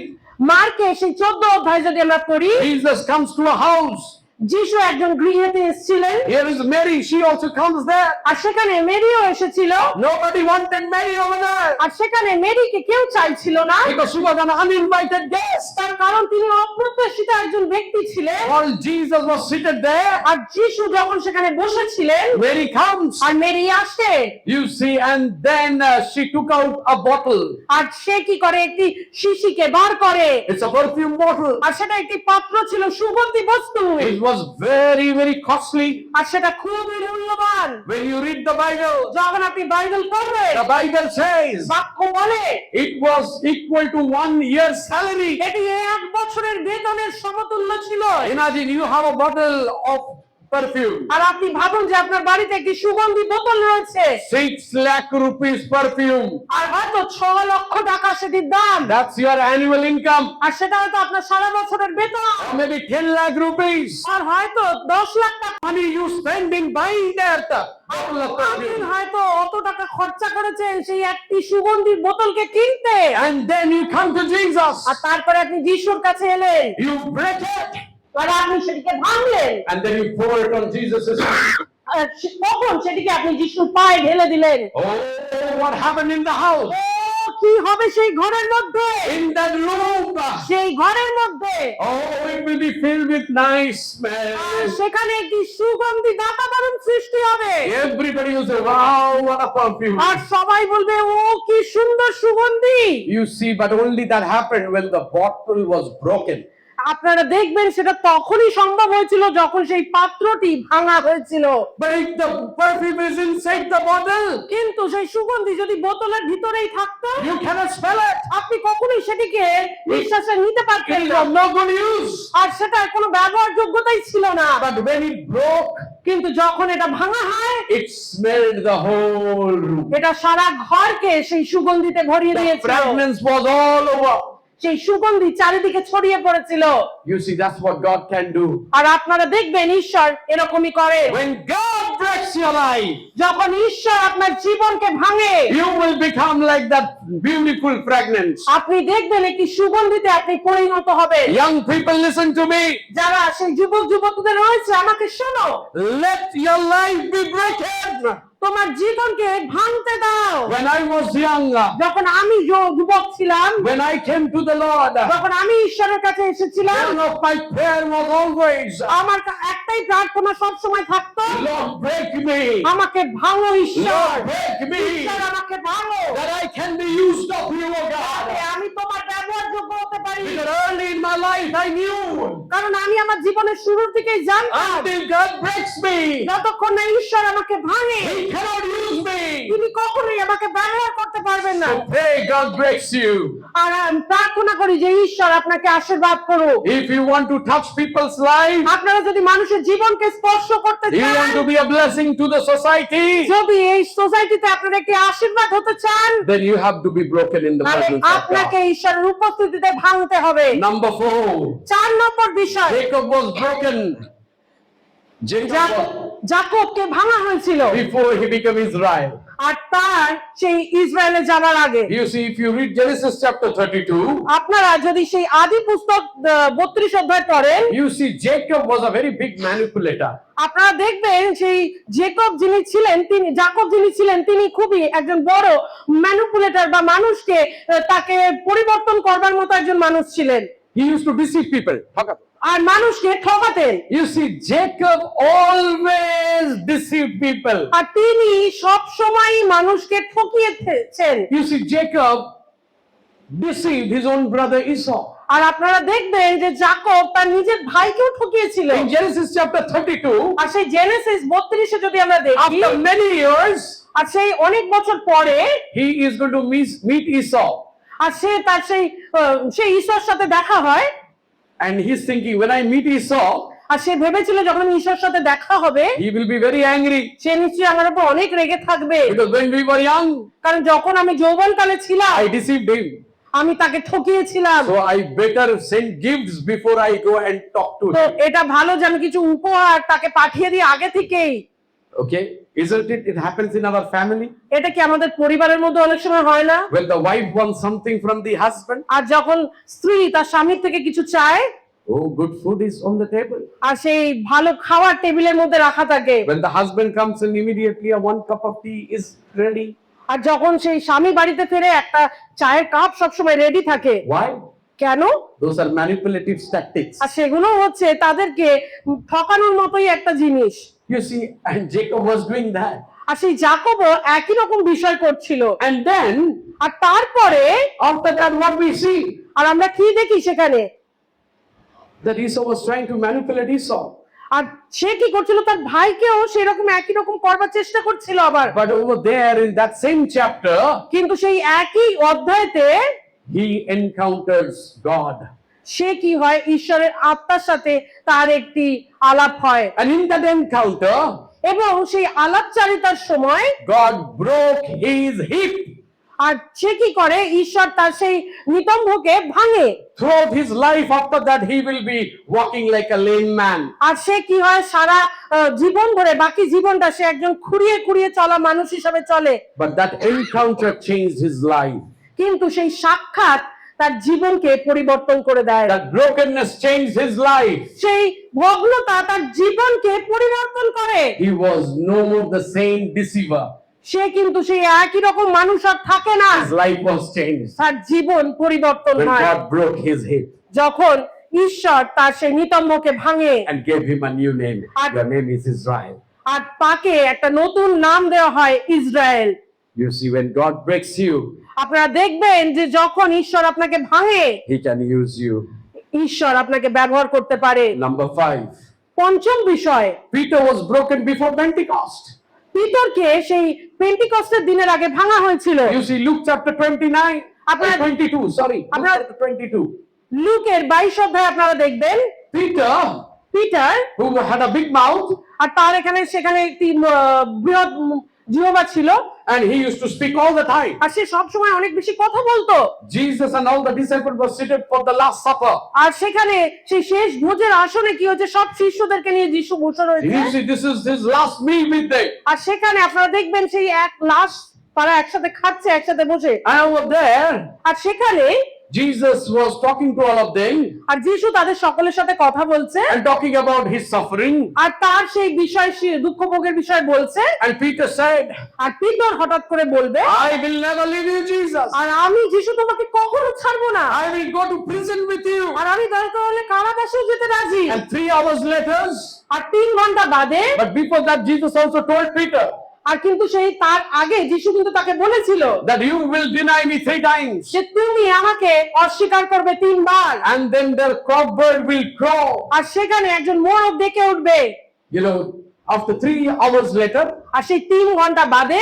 মার্কে সেই 14 অধ্যায় যদি আমরা পড়ি,
Jesus comes to a house.
যিশু একজন গৃহেতে এসেছিলেন,
Here is Mary. She also comes there.
আর সেখানে মেরিও এসেছিল,
Nobody wanted Mary over there
আর সেখানে মেরিকে কেউ চাইছিল না,
because she was an uninvited guest.
তার কারণ তিনি অপ্রত্যাশিত একজন ব্যক্তি ছিলেন।
While Jesus was seated there,
আর যিশু যখন সেখানে বসেছিলেন,
Mary comes.
আর মেরি আসে,
You see, and then she took out a bottle.
আর সে কি করে, একটি শিশিকে বার করে,
It's a perfume bottle.
আর সেটা একটি পাত্র ছিল, সুগন্ধি বস্তু,
It was very, very costly.
আর সেটা খুবই মূল্যবান।
When you read the Bible,
যখন আপনি বাইবেল পড়বেন,
the Bible says
বাক্য বলে
it was equal to 1 year's salary.
এটি 1 বছরের বেতনের সমতুল্য ছিল।
Imagine you have a bottle of perfume.
আর আপনি ভাবুন যে আপনার বাড়িতে একটি সুগন্ধি বোতল রয়েছে,
6 lakh rupees perfume.
আর হয়তো 6 লক্ষ টাকা সেটির দাম,
That's your annual income.
আর সেটা হয়তো আপনার সারা বছরের বেতন,
Or maybe 10 lakh rupees.
আর হয়তো 10 লাখ টাকা
Money you spend in buying that bottle of
আপনি
perfume.
হয়তো অত টাকা খরচা করেছেন সেই একটি সুগন্ধি বোতলকে কিনতে,
And then you come to Jesus.
আর তারপরে আপনি যিশুর কাছে এলেন,
You break it.
আর আপনি সেটিকে ভাঙলেন,
And then you pour it on Jesus' feet.
আর তখন সেটিকে আপনি যিশুর পায়ে ঢেলে দিলেন।
Oh, what happened in the house?
ও কি হবে সেই ঘরের মধ্যে,
In that room.
সেই ঘরের মধ্যে,
Oh, it will be filled with nice
R
smell.
সেখানে একটি সুগন্ধি বাতাবরণ সৃষ্টি হবে,
Everybody will say, wow, what a perfume.
আর সবাই বলবে ও কি সুন্দর সুগন্ধি।
You see, but only that happened when the bottle was broken.
আপনারা দেখবেন সেটা তখনই সম্ভব হয়েছিল যখন সেই পাত্রটি ভাঙা হয়েছিল।
But if the perfume is inside the bottle,
কিন্তু সেই সুগন্ধি যদি বোতলের ভিতরেই থাকতো,
you cannot smell it.
আপনি কখনোই সেটিকে নিঃশ্বাসে নিতে পারতেন
It
না,
was no good use.
আর সেটার কোনো ব্যবহার যোগ্যতাই ছিল না।
But when it broke,
কিন্তু যখন এটা ভাঙা হয়,
it smelled the whole room.
এটা সারা ঘরকে সেই সুগন্ধিতে ভরিয়ে
The
দিয়েছিল,
fragrance was all over.
সেই সুগন্ধি চারিদিকে ছড়িয়ে পড়েছিল।
You see, that's what God can do.
আর আপনারা দেখবেন ঈশ্বর এরকমই করে,
When God breaks your life,
যখন ঈশ্বর আপনার জীবনকে ভাঙে,
you will become like that beautiful fragrance.
আপনি দেখবেন একটি সুগন্ধিতে আপনি পরিণত হবেন।
Young people, listen to me.
যারা সেই যুবক যুবতীদের রয়েছে, আমাকে শোনো,
Let your life be broken.
তোমার জীবনকে ভাঙতে দাও।
When I was young,
যখন আমি যুবক ছিলাম,
when I came to the Lord,
যখন আমি ঈশ্বরের কাছে এসেছিলাম,
one of my prayer was always,
আমার একটাই প্রার্থনা সব সময় থাকতো,
Lord, break me.
আমাকে ভাঙো ঈশ্বর,
Lord, break me.
ঈশ্বর আমাকে ভাঙো,
That I can be used of you, O
যাতে
God.
আমি তোমার ব্যবহারযোগ্য হতে পারি।
Because early in my life I knew,
কারণ আমি আমার জীবনের শুরুর দিকেই জানতাম,
until God breaks me,
যতক্ষণ না ঈশ্বর আমাকে ভাঙে,
He cannot use me.
তিনি কখনোই আমাকে ব্যবহার করতে পারবেন না।
So pray God breaks you.
আর আমি প্রার্থনা করি যে ঈশ্বর আপনাকে আশীর্বাদ করুক।
If you want to touch people's life,
আপনারা যদি মানুষের জীবনকে স্পর্শ করতে
you
চান,
want to be a blessing to the society,
যদি এই সোসাইটিতে আপনারা একটি আশীর্বাদ হতে চান,
then you have to be broken in the
তাহলে
presence of
আপনাকে
God.
ঈশ্বরের উপস্থিতিতে ভাঙতে হবে।
Number 4,
4 নম্বর বিষয়,
Jacob was broken. Jacob was,
যাকবকে ভাঙা হয়েছিল,
before he became Israel.
আর তার সেই ইসরায়েলে যাওয়ার আগে।
You see, if you read Genesis chapter 32,
আপনারা যদি সেই আদি পুস্তক 32 অধ্যায় পড়েন,
you see Jacob was a very big manipulator.
আপনারা দেখবেন সেই যাকব যিনি ছিলেন তিনি খুবই একজন বড় ম্যানিপুলেটর বা মানুষকে তাকে পরিবর্তন করবার মতো একজন মানুষ ছিলেন,
He used to deceive people.
আর মানুষকে ঠকাতেন।
You see, Jacob always deceived people.
আর তিনি সব সময় মানুষকে ঠকিয়েছেন।
You see, Jacob deceived his own brother Esau.
আর আপনারা দেখবেন যে জাকব তার নিজের ভাইকেও ঠকিয়েছিল।
In Genesis chapter 32,
আর সেই জেনেসিস 32-এ যদি আমরা দেখি,
after many years,
আর সেই অনেক বছর পরে
he is going to meet Esau.
আর সে তার সেই ঈশ্বর সাথে দেখা হয়।
And he's thinking, when I meet Esau,
আর সে ভেবেছিল যখন ঈশ্বরের সাথে দেখা হবে
he will be very angry.
সে নিশ্চয়ই আমার উপর অনেক রেগে থাকবে,
Because when we were young,
কারণ যখন আমি যৌবনকালে ছিলাম
I deceived him.
আমি তাকে ঠকিয়েছিলাম।
So I better send gifts before I go and talk to
তো
him.
এটা ভালো যে আমি কিছু উপহার তাকে পাঠিয়ে দিই আগে থেকেই।
Okay? Isn't it? It happens in our family.
এটা কি আমাদের পরিবারের মধ্যে অনেক সময় হয় না?
When the wife wants something from the husband,
আর যখন স্ত্রী তার স্বামীর থেকে কিছু চায়
oh, good food is on the table.
আর সেই ভালো খাবার টেবিলের মধ্যে রাখা থাকে,
When the husband comes in, immediately a 1 cup of tea is ready.
আর যখন সেই স্বামী বাড়িতে ফিরে একটা চায়ের কাপ সবসময় রেডি থাকে।
Why?
কেন?
Those are manipulative tactics.
আর সেগুলো হচ্ছে তাদেরকে ঠকানোর মতোই একটা জিনিস।
You see, and Jacob was doing that.
আর সেই জাকবও একই রকম বিষয় করছিল।
And then,
আর তারপরে
after that, what we see?
আর আমরা কি দেখি সেখানে,
That Esau was trying to manipulate Esau.
আর সে কি করছিল তার ভাইকেও সেরকম একই রকম করবার চেষ্টা করছিল আবার।
But over there in that same chapter,
কিন্তু সেই একই অধ্যায়তে
he encounters God.
সে কি হয়, ঈশ্বরের আত্মার সাথে তার একটি আলাপ হয়,
And in that encounter,
এবং সেই আলাপচারিতার সময়
God broke his hip.
আর সে কি করে, ঈশ্বর তার সেই নিতম্বকে ভাঙে।
Throughout his life, after that, he will be walking like a lame man.
আর সে কি হয়, সারা জীবন ধরে বাকি জীবনটা সে একজন খুঁড়িয়ে খুঁড়িয়ে চলা মানুষ হিসাবে চলে।
But that encounter changed his life.
কিন্তু সেই সাক্ষাৎ তার জীবনকে পরিবর্তন করে দেয়।
That brokenness changed his life.
সেই ভগ্নতা তার জীবনকে পরিবর্তন করে।
He was no more the same deceiver.
সে কিন্তু সেই একই রকম মানুষ আর থাকে না,
His life was changed
তার জীবন পরিবর্তন
when
হয়
God broke his hip
যখন ঈশ্বর তার সেই নিতম্বকে ভাঙে
and gave him a new name. Your name is Israel.
আর তাকে একটা নতুন নাম দেওয়া হয় Israel.
You see, when God breaks you,
আপনারা দেখবেন যে যখন ঈশ্বর আপনাকে ভাঙে,
he can use you.
ঈশ্বর আপনাকে ব্যবহার করতে পারে।
Number 5.
পঞ্চম বিষয়,
Peter was broken before Pentecost.
পিতরকে সেই পেন্টিকস্টের দিনের আগে ভাঙা হয়েছিল।
You see, Luke chapter 29,
Apna-
22, sorry. Luke
Apna-
chapter 22.
লুকের 22 অধ্যায়ে আপনারা দেখবেন
Peter,
Peter,
who had a big mouth,
আর তার সেখানে একটি বৃহৎ জিহ্বা ছিল,
and he used to speak all the time.
আর সে সব সময় অনেক বেশি কথা বলতো।
Jesus and all the disciples were seated for the Last Supper.
আর সেখানে সেই শেষ ভোজের আসনে কি হচ্ছে, সব শিষ্যদেরকে নিয়ে যিশু বসে রয়েছে।
You see, this is his last meal with them.
আর সেখানে আপনারা দেখবেন সেই এক লাশ তারা একসাথে খাচ্ছে একসাথে বসে।
And over there,
আর সেখানে
Jesus was talking to all of them
আর যিশু তাদের সকলের সাথে কথা বলছে
and talking about his suffering.
আর তার সেই বিষয় দুঃখ ভোগের বিষয় বলছে।
And Peter said,
আর পিতর হঠাৎ করে বলবে,
I will never leave you, Jesus.
আর আমি যিশু তোমাকে কখনো ছাড়বো না,
I will go to prison with you.
আর আমি দরকার হলে কারাবাসেও যেতে রাজি।
And 3 hours later,
আর 3 ঘন্টা বাদে,
but before that, Jesus also told Peter
আর কিন্তু সেই তার আগে যিশু কিন্তু তাকে বলেছিল
that you will deny me 3 times.
যে তুমি আমাকে অস্বীকার করবে 3 বার।
And then the cockbird will crow.
আর সেখানে একজন মোরগ ডেকে উঠবে।
You know, after 3 hours later,
আর সেই 3 ঘন্টা বাদে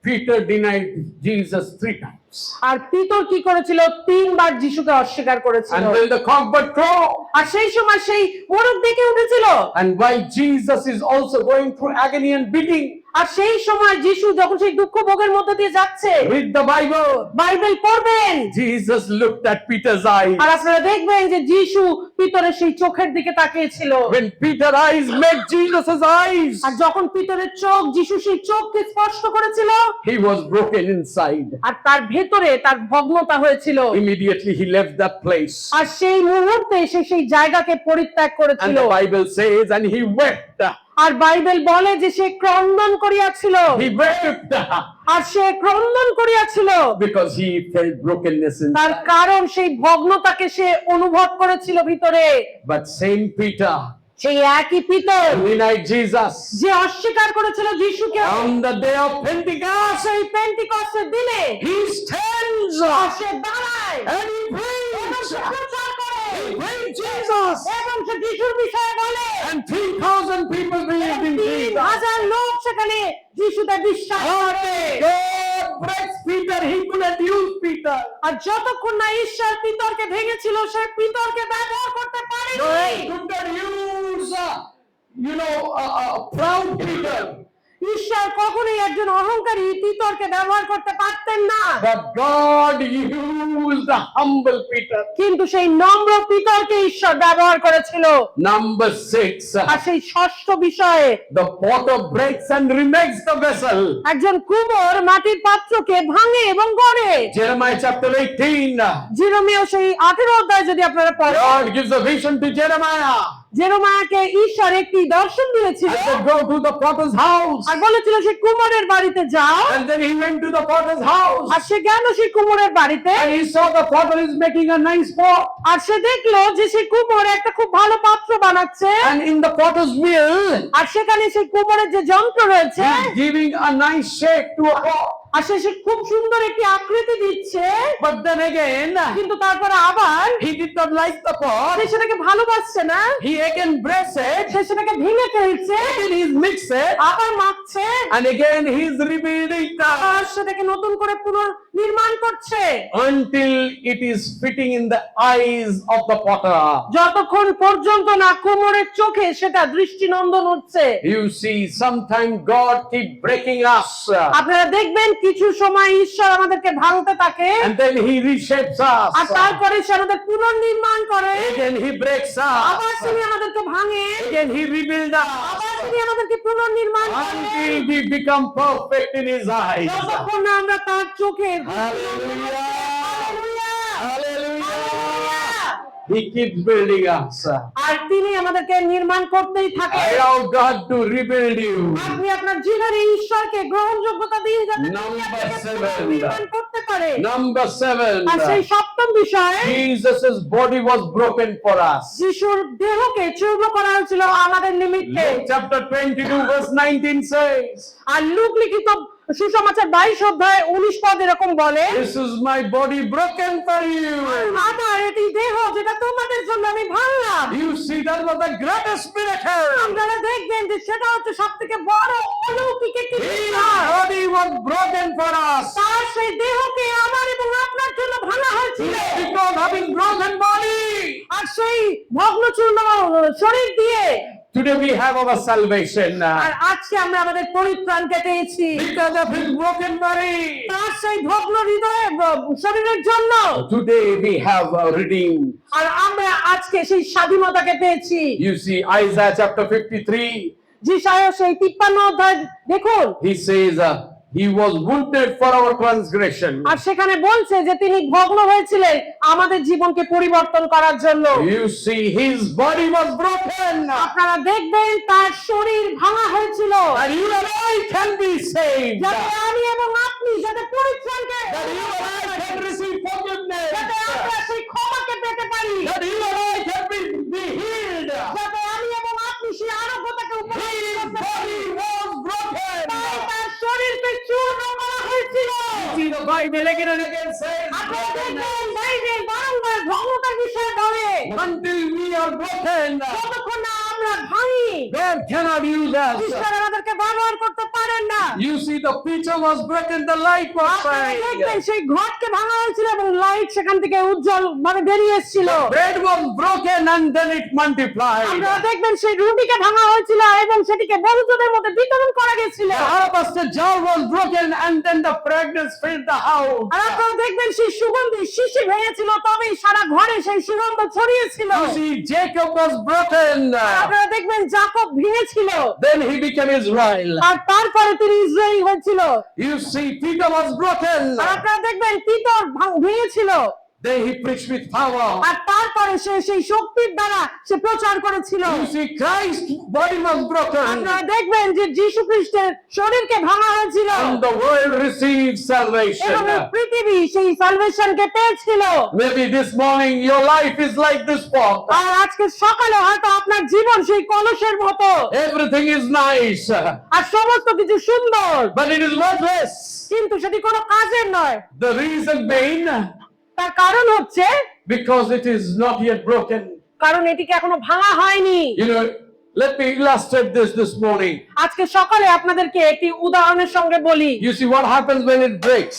Peter denied Jesus 3 times.
আর পিতর কি করেছিল, 3 বার যিশুকে অস্বীকার করেছিল।
And then the cockbird crow.
আর সেই সময় সেই মোরগ ডেকে উঠেছিল।
And while Jesus is also going through agony and beating,
আর সেই সময় যিশু যখন সেই দুঃখ ভোগের মধ্যে দিয়ে যাচ্ছে,
read the Bible.
বাইবেল পড়বেন,
Jesus looked at Peter's eyes.
আর আপনারা দেখবেন যে যিশু পিতরের সেই চোখের দিকে তাকিয়েছিল।
When Peter's eyes met Jesus' eyes,
আর যখন পিতরের চোখ যিশু সেই চোখকে স্পর্শ করেছিল,
he was broken inside.
আর তার ভেতরে তার ভগ্নতা হয়েছিল।
Immediately he left that place.
আর সেই মুহূর্তে সে সেই জায়গাকে পরিত্যাগ
And
করেছিল।
the Bible says, and he wept.
আর বাইবেল বলে যে সে ক্রন্দন করিয়াছিল।
He wept
আর সে ক্রন্দন করিয়াছিল
because he felt brokenness
তার
inside.
কারণ সেই ভগ্নতাকে সে অনুভব করেছিল ভিতরে।
But same Peter
সেই একই পিতর
denied Jesus
যে অস্বীকার করেছিল যিশুকে,
on the day of Pentecost.
সেই পেন্টিকস্টের দিনে
He stands
আর সে দাঁড়ায়
and he
এবং
prays.
সে প্রচার করে
He brings Jesus.
এবং সে যিশুর বিষয়ে বলে
And 3,000 people believed in Jesus.
3,000 লোক সেখানে যিশুতে বিশ্বাস করে।
God breaks Peter. He couldn't use Peter.
আর যতক্ষণ না ঈশ্বর পিতরকে ভেঙেছিল সে পিতরকে ব্যবহার করতে
God
পারেনি।
could not use, proud Peter.
ঈশ্বর কখনোই একজন অহংকারী পিতরকে ব্যবহার করতে পারতেন না,
But God used the humble Peter.
কিন্তু সেই নম্র পিতরকে ঈশ্বর ব্যবহার করেছিল।
Number 6.
আর সেই ষষ্ঠ বিষয়ে
The potter breaks and remakes the vessel.
একজন কুমোর মাটির পাত্রকে ভাঙে এবং গড়ে।
Jeremiah chapter 18.
জেরেমিয়া সেই 18 অধ্যায় যদি আপনারা পড়েন,
God gives a vision to Jeremiah.
জেরেমিয়াকে ঈশ্বর একটি দর্শন দিয়েছিল
And they go to the potter's house.
আর বলেছিল সে কুমোরের বাড়িতে যাও।
And then he went to the potter's house.
আর সে গেল সেই কুমোরের বাড়িতে
And he saw the potter is making a nice pot.
আর সে দেখলো যে সেই কুমোর একটা খুব ভালো পাত্র বানাচ্ছে।
And in the potter's wheel,
আর সেখানে সেই কুমোরের যে যন্ত্র রয়েছে
he's giving a nice shape to a pot.
আর সে খুব সুন্দর একটি আকৃতি দিচ্ছে,
But then again,
কিন্তু তারপরে আবার
he did not like the pot.
সে সেটাকে ভালোবাসছে না,
He again breaks it.
সে সেটাকে ভেঙে ফেলছে,
Again he's mixed it.
আবার মাখছে,
And again he's rebuilding
আর সেটাকে নতুন করে পুনর্নির্মাণ করছে
until it is fitting in the eyes of the potter.
যতক্ষণ পর্যন্ত না কুমোরের চোখে সেটা দৃষ্টিনন্দন হচ্ছে।
You see, sometimes God keep breaking us.
আপনারা দেখবেন কিছু সময় ঈশ্বর আমাদেরকে ভাঙতে থাকে
And then he reshapes
R
us.
তারপরে সে আমাদের পুনর্নির্মাণ করে,
Again he breaks
আবার
us.
তিনি আমাদেরকে ভাঙে,
Again he rebuilds
আবার
us.
তিনি আমাদেরকে পুনর্নির্মাণ করে
Until we become perfect in his eyes.
যতক্ষণ না আমরা তার চোখে
Hallelujah. He keeps building us.
আর তিনি আমাদেরকে নির্মাণ করতেই থাকে।
Allow God to rebuild you.
আপনি আপনার জীবনে ঈশ্বরকে গ্রহণযোগ্যতা দিয়ে যাতে তিনি
Number
আপনাকে
7.
পুনর্নির্মাণ করতে পারে।
Number 7.
আর সেই সপ্তম বিষয়
Jesus' body was broken for us.
যিশুর দেহকে চূর্ণ করা হয়েছিল আমাদের নিমিত্তে।
Luke chapter 22 verse 19 says,
আর লূক লিখিত সুসমাচার 22 অধ্যায় 19 পদ এরকম বলে,
this is my body broken for you.
আমার এটি দেহ যেটা তোমাদের জন্য আমি ভাঙলাম।
You see, that was the greatest miracle.
আপনারা দেখবেন যে সেটা হচ্ছে সবথেকে বড় অলৌকিক একটি
His
বিষয়।
body was broken for us.
তার সেই দেহকে আমার এবং আপনার জন্য ভাঙা হয়েছিল।
Because having broken body,
আর সেই ভগ্নচূর্ণ শরীর দিয়ে
today we have our salvation.
আর আজকে আমরা আমাদের পরিত্রাণকে পেয়েছি
Because of his broken body,
তার সেই ভগ্ন হৃদয়ে শরীরের জন্য।
today we have redeemed.
আর আমরা আজকে সেই স্বাধীনতাকে পেয়েছি।
You see, Isaiah chapter 53,
যিশায়া সেই 53 অধ্যায় দেখুন,
he says, he was wounded for our transgression.
আর সেখানে বলছে যে তিনি ভগ্ন হয়েছিলেন আমাদের জীবনকে পরিবর্তন করার জন্য।
You see, his body was broken.
আপনারা দেখবেন তার শরীর ভাঙা হয়েছিল
And you and I can be saved.
যাতে আমি এবং আপনি যাতে পরিত্রাণকে
That you and I can receive forgiveness.
যাতে আমরা সেই ক্ষমাকে পেতে পারি,
That you and I can be healed.
যাতে আমি এবং আপনি সেই আরোগ্যতাকে উপলব্ধি
His
করতে পারি।
body was broken.
তাই তার শরীরকে চূর্ণ করা হয়েছিল।
See, the Bible again and again says,
আপনারা দেখবেন বাইবেল বারংবার ভগ্নতার বিষয়ে বলে
until we are broken,
যতক্ষণ না আমরা ভাঙি
God cannot use us.
ঈশ্বর আমাদেরকে ব্যবহার করতে পারেন না।
You see, the picture was broken, the light was
আপনারা দেখবেন
shining.
সেই ঘটকে ভাঙা হয়েছিল এবং লাইট সেখান থেকে উজ্জ্বল ভাবে বেরিয়ে এসেছিল।
Bread was broken and then it multiplied.
আপনারা দেখবেন সেই রুটিকে ভাঙা হয়েছিল এবং সেটিকে বন্ধুদের মধ্যে বিতরণ করা গেছিল।
The alabaster jar was broken and then the fragrance filled the house.
আর আপনারা দেখবেন সেই সুগন্ধি শিশি ভেঙেছিল তবেই সারা ঘরে সেই সুগন্ধ ছড়িয়েছিল।
You see, Jacob was broken.
আপনারা দেখবেন যাকব ভেঙেছিল
Then he became Israel.
আর তারপরে তিনি ইসরায়েল হয়েছিল।
You see, Peter was broken.
আর আপনারা দেখবেন Peter ভেঙেছিল
Then he preached with power.
আর তারপরে সে সেই শক্তির দ্বারা সে প্রচার করেছিল।
You see, Christ's body was broken.
আপনারা দেখবেন যে যীশু খ্রিস্টের শরীরকে ভাঙা হয়েছিল
And the world received salvation.
এবং পৃথিবী সেই সালভেশনকে পেয়েছিল।
Maybe this morning your life is like this pot.
আর আজকে সকালে হয়তো আপনার জীবন সেই কলসের মতো
Everything is nice,
আর সমস্ত কিছু সুন্দর
but it is worthless.
কিন্তু সেটি কোনো কাজের নয়।
The reason being,
তার কারণ হচ্ছে
because it is not yet broken.
কারণ এটিকে এখনো ভাঙা হয়নি।
You know, let me illustrate this morning.
আজকে সকালে আপনাদেরকে একটি উদাহরণের সঙ্গে বলি।
You see what happens when it breaks.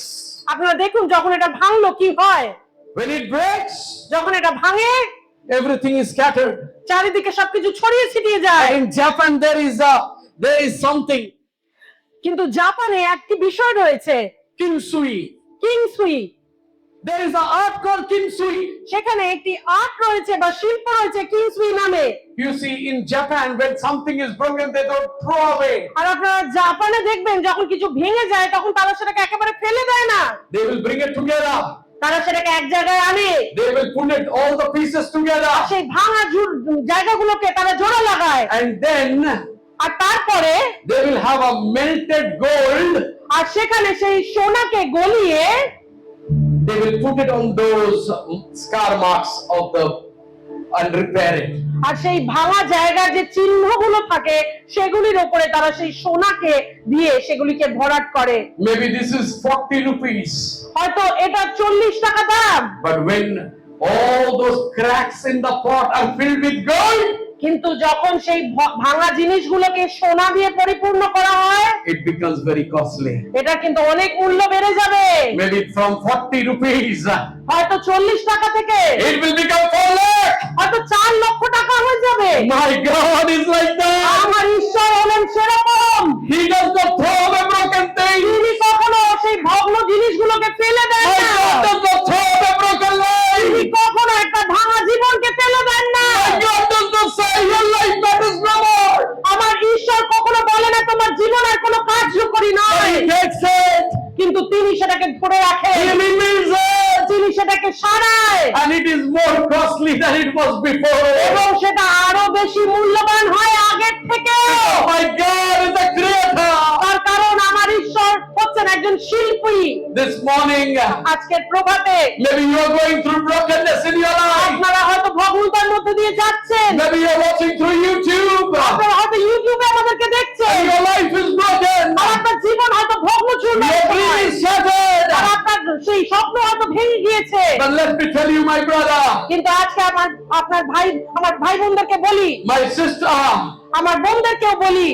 আপনারা দেখুন যখন এটা ভাঙলো কি হয়।
When it breaks,
যখন এটা ভাঙে
everything is scattered.
চারিদিকে সবকিছু ছড়িয়ে ছিটিয়ে যায়।
In Japan, there is something,
কিন্তু জাপানে একটি বিষয় রয়েছে,
kimsui.
কিংসুই।
There is an art called kimsui.
সেখানে একটি আর্ট রয়েছে বা শিল্প রয়েছে কিংসুই নামে।
You see, in Japan, when something is broken, they don't throw away.
আর আপনারা জাপানে দেখবেন যখন কিছু ভেঙে যায় তখন তারা সেটাকে একেবারে ফেলে দেয় না,
They will bring it together.
তারা সেটাকে এক জায়গায় আনে।
They will put it all the pieces together.
সেই ভাঙা জায়গাগুলোকে তারা জোড়া লাগায়।
And then
আর তারপরে
they will have a melted gold.
আর সেখানে সেই সোনাকে গলিয়ে
They will put it on those scar marks of the and repair it.
আর সেই ভাঙা জায়গার যে চিহ্নগুলো থাকে সেগুলির উপরে তারা সেই সোনাকে দিয়ে সেগুলিকে ভরাট করে।
Maybe this is 40 rupees.
হয়তো এটা 40 টাকা দাম,
But when all those cracks in the pot are filled with gold,
কিন্তু যখন সেই ভাঙা জিনিসগুলোকে সোনা দিয়ে পরিপূর্ণ করা হয়
it becomes very costly.
এটা কিন্তু অনেক মূল্য বেড়ে যাবে।
Maybe from 40 rupees,
হয়তো 40 টাকা থেকে
it will become 4 lakh.
হয়তো 4 লক্ষ টাকা হয়ে যাবে।
My God is like that.
আমার ঈশ্বর হলেন সেরকম।
He does not throw away broken things.
তিনি কখনো সেই ভগ্ন জিনিসগুলোকে ফেলে দেন
My
না।
God does not throw away broken
তিনি
life.
কখনো একটা ভাঙা জীবনকে ফেলে দেন না।
My God does not say your life matters no more.
আমার ঈশ্বর কখনো বলে না তোমার জীবন আর কোনো কার্যকরী
But
নয়,
He takes it.
কিন্তু তিনি সেটাকে ধরে রাখেন,
He remains it.
তিনি সেটাকে সারায়
And it is more costly than it was before.
এবং সেটা আরো বেশি মূল্যবান হয় আগের থেকে।
My God is a creator.
তার কারণ আমার ঈশ্বর হচ্ছেন একজন শিল্পী।
This morning,
আজকের প্রভাতে
maybe you are going through brokenness in your life.
আপনারা হয়তো ভগ্নতার মধ্যে দিয়ে যাচ্ছেন,
Maybe you are watching through YouTube.
আপনারা হয়তো ইউটিউবে আমাদেরকে দেখছেন,
And your life is broken.
আর আপনার জীবন হয়তো ভগ্নচূর্ণ,
Your dream is shattered.
আর আপনার সেই স্বপ্ন হয়তো ভেঙে গিয়েছে।
But let me tell you, my brother,
কিন্তু আজকে আমার ভাই বোনদেরকে বলি,
my sister,
আমার বোনদেরকেও বলি,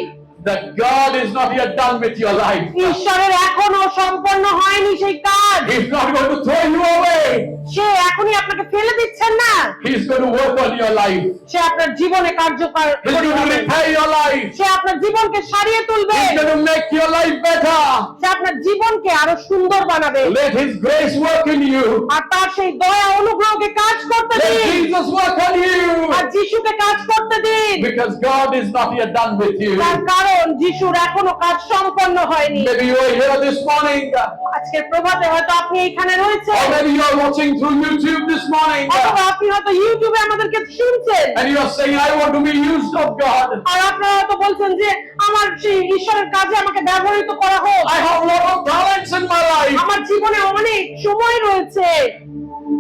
that God is not yet done with your life.
ঈশ্বরের এখনো সম্পন্ন হয়নি সেই কাজ।
He's not going to throw you away.
সে এখনই আপনাকে ফেলে দিচ্ছেন না,
He's going to work on your life.
সে আপনার জীবনে কার্যকর
He's going to
করবে।
repair your life.
সে আপনার জীবনকে সারিয়ে তুলবে,
He's going to make your life better.
সে আপনার জীবনকে আরো সুন্দর বানাবে।
Let His grace work in you.
আর তার সেই দয়া অনুগ্রহকে কাজ করতে
Let
দিন,
Jesus work on you.
আর যিশুকে কাজ করতে দিন,
Because God is not yet done with you.
তার কারণ যিশুর এখনো কাজ সম্পন্ন হয়নি।
Maybe you are here this morning,
আজকের প্রভাতে হয়তো আপনি এখানে রয়েছেন,
or maybe you are watching through YouTube this morning,
অথবা আপনি হয়তো ইউটিউবে আমাদেরকে শুনছেন,
and you are saying, I want to be used of God.
আর আপনারা হয়তো বলছেন যে আমার সেই ঈশ্বরের কাজে আমাকে ব্যবহৃত করা হোক।
I have a lot of talents in my life,
আমার জীবনে অনেক সময় রয়েছে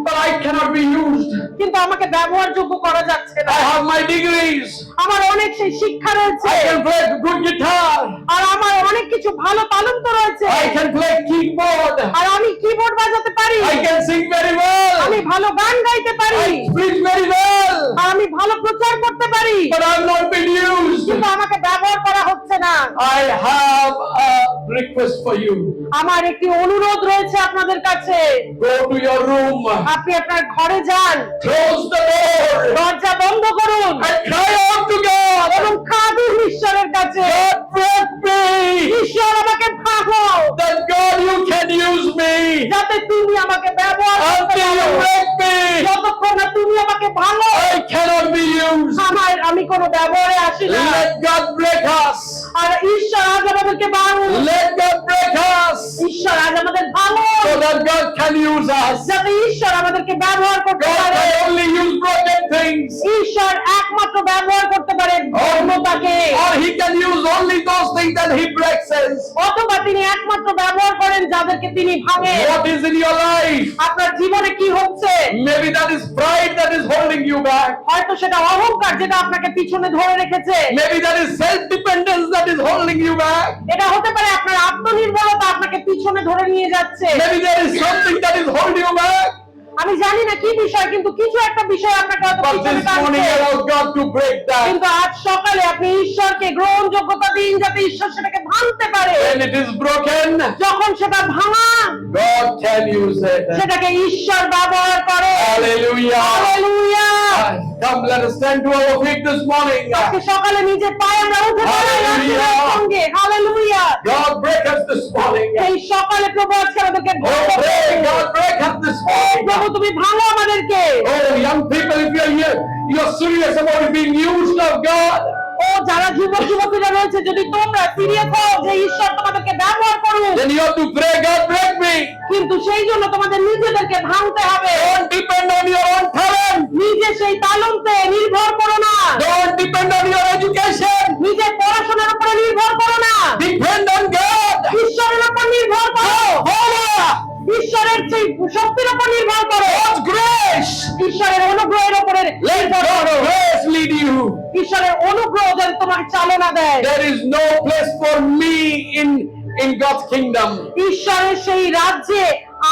but I cannot be used.
কিন্তু আমাকে ব্যবহারযোগ্য করা যাচ্ছে না।
I have my degrees.
আমার অনেক সেই শিক্ষা রয়েছে,
I can play good guitar.
আর আমার অনেক কিছু ভালো তালন্ত রয়েছে,
I can play keyboard.
আর আমি কিবোর্ড বাজাতে পারি,
I can sing very well.
আমি ভালো গান গাইতে পারি,
I preach very well.
আর আমি ভালো প্রচার করতে পারি,
But I'm not being used.
কিন্তু আমাকে ব্যবহার করা হচ্ছে না।
I have a request for you.
আমার একটি অনুরোধ রয়েছে আপনাদের কাছে,
Go to your room.
আপনি আপনার ঘরে যান,
Close the door.
দরজা বন্ধ করুন
And cry out to God.
এবং কাঁদুন ঈশ্বরের কাছে,
God, break me.
ঈশ্বর আমাকে ভাঙো,
That God, you can use me.
যাতে তুমি আমাকে ব্যবহার করতে
Until you
পারো।
break me,
যতক্ষণ না তুমি আমাকে ভাঙো,
I cannot be used.
আমি কোনো ব্যবহারে আসি না।
Let God break us.
আর ঈশ্বর আজ আমাদেরকে ভাঙো,
Let God break us.
ঈশ্বর আজ আমাদের ভাঙো,
So that God can use us.
যাতে ঈশ্বর আমাদেরকে ব্যবহার করতে
God
পারে।
can only use broken things.
ঈশ্বর একমাত্র ব্যবহার করতে পারে ভগ্নতাকে,
Or He can use only those things that He breaks us.
অথবা তিনি একমাত্র ব্যবহার করেন যাদেরকে তিনি ভাঙেন।
What is in your life?
আপনার জীবনে কি হচ্ছে?
Maybe that is pride that is holding you back.
হয়তো সেটা অহংকার যেটা আপনাকে পিছনে ধরে রেখেছে,
Maybe that is self-dependence that is holding you back.
এটা হতে পারে আপনার আত্মনির্ভরতা আপনাকে পিছনে ধরে নিয়ে যাচ্ছে,
Maybe there is something that is holding you back.
আমি জানি না কি বিষয়, কিন্তু কিছু একটা বিষয় আপনাকে হয়তো
But
পিছনে
this morning
টানছে।
allow God to break that.
কিন্তু আজ সকালে আপনি ঈশ্বরকে গ্রহণযোগ্যতা দিন, যাতে ঈশ্বর সেটাকে ভাঙতে পারে।
When it is broken,
যখন সেটা ভাঙা,
God can use it.
সেটাকে ঈশ্বর ব্যবহার করে।
Hallelujah.
Hallelujah.
Come, let us stand to our feet this morning.
আজকে সকালে নিজের পায়ে আমরা উঠে দাঁড়াই
Hallelujah.
আশীর্বাদের সঙ্গে। Hallelujah.
God break us this morning.
এই সকালে প্রভু আজকে আমাদেরকে
Oh,
ভাঙো।
pray, God break us this
ও প্রভু
morning.
তুমি ভাঙো আমাদেরকে।
Oh, young people, if you're here, you're serious about being used of God.
ও যারা যুবক যুবতীরা রয়েছে, যদি তোমরা সিরিয়াস হও যে ঈশ্বর তোমাদেরকে ব্যবহার করুন,
Then you have to pray, God break me.
কিন্তু সেই জন্য তোমাদের নিজেদেরকে ভাঙতে হবে।
Don't depend on your own talent.
নিজে সেই তালন্তে নির্ভর করো না,
Don't depend on your education.
নিজের পড়াশোনার উপরে নির্ভর করো না,
Depend on God.
ঈশ্বরের উপর নির্ভর করো। ঈশ্বরের সেই শক্তির উপর নির্ভর করো,
God's grace.
ঈশ্বরের অনুগ্রহের উপরে
Let
নির্ভর
God's
করো।
grace lead you.
ঈশ্বরের অনুগ্রহ যেন তোমাকে চালনা দেয়।
There is no place for me in God's kingdom.
ঈশ্বরের সেই রাজ্যে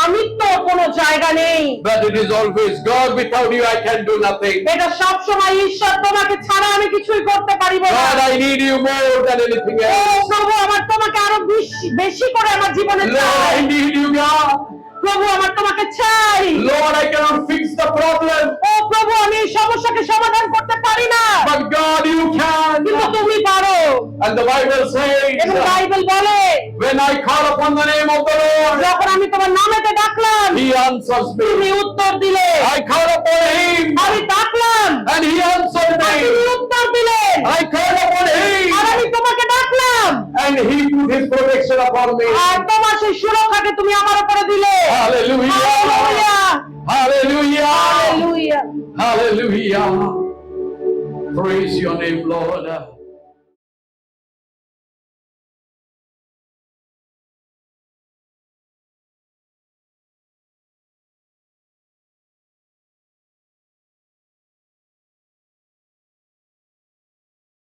আমিত্বর কোনো জায়গা নেই।
But it is always God. Without you, I can do nothing.
এটা সবসময় ঈশ্বর, তোমাকে ছাড়া আমি কিছুই করতে পারিব না।
God, I need you more than anything
O
else.
প্রভু, আমার তোমাকে আরো বেশি করে আমার জীবনে
Lord,
চাই।
I need you, God.
প্রভু, আমার তোমাকে চাই।
Lord, I cannot fix the problem.
ও প্রভু, আমি এই সমস্যাকে সমাধান করতে পারি না,
But God, you can.
কিন্তু তুমি পারো।
And the Bible
এবং
says,
বাইবেল বলে,
when I call upon the name of the Lord,
যখন আমি তোমার নামেতে ডাকলাম,
He answers
তুমি
me.
উত্তর দিলে।
I call upon Him,
আমি ডাকলাম,
and He answered
আর তুমি
me.
উত্তর দিলেন।
I call upon
R
Him,
আমি তোমাকে ডাকলাম,
and He put His protection upon me.
আর তোমার সেই সুরক্ষাকে তুমি আমার উপরে দিলে।
Hallelujah.
Hallelujah,
Hallelujah.
Hallelujah.
Hallelujah. Praise your name, Lord.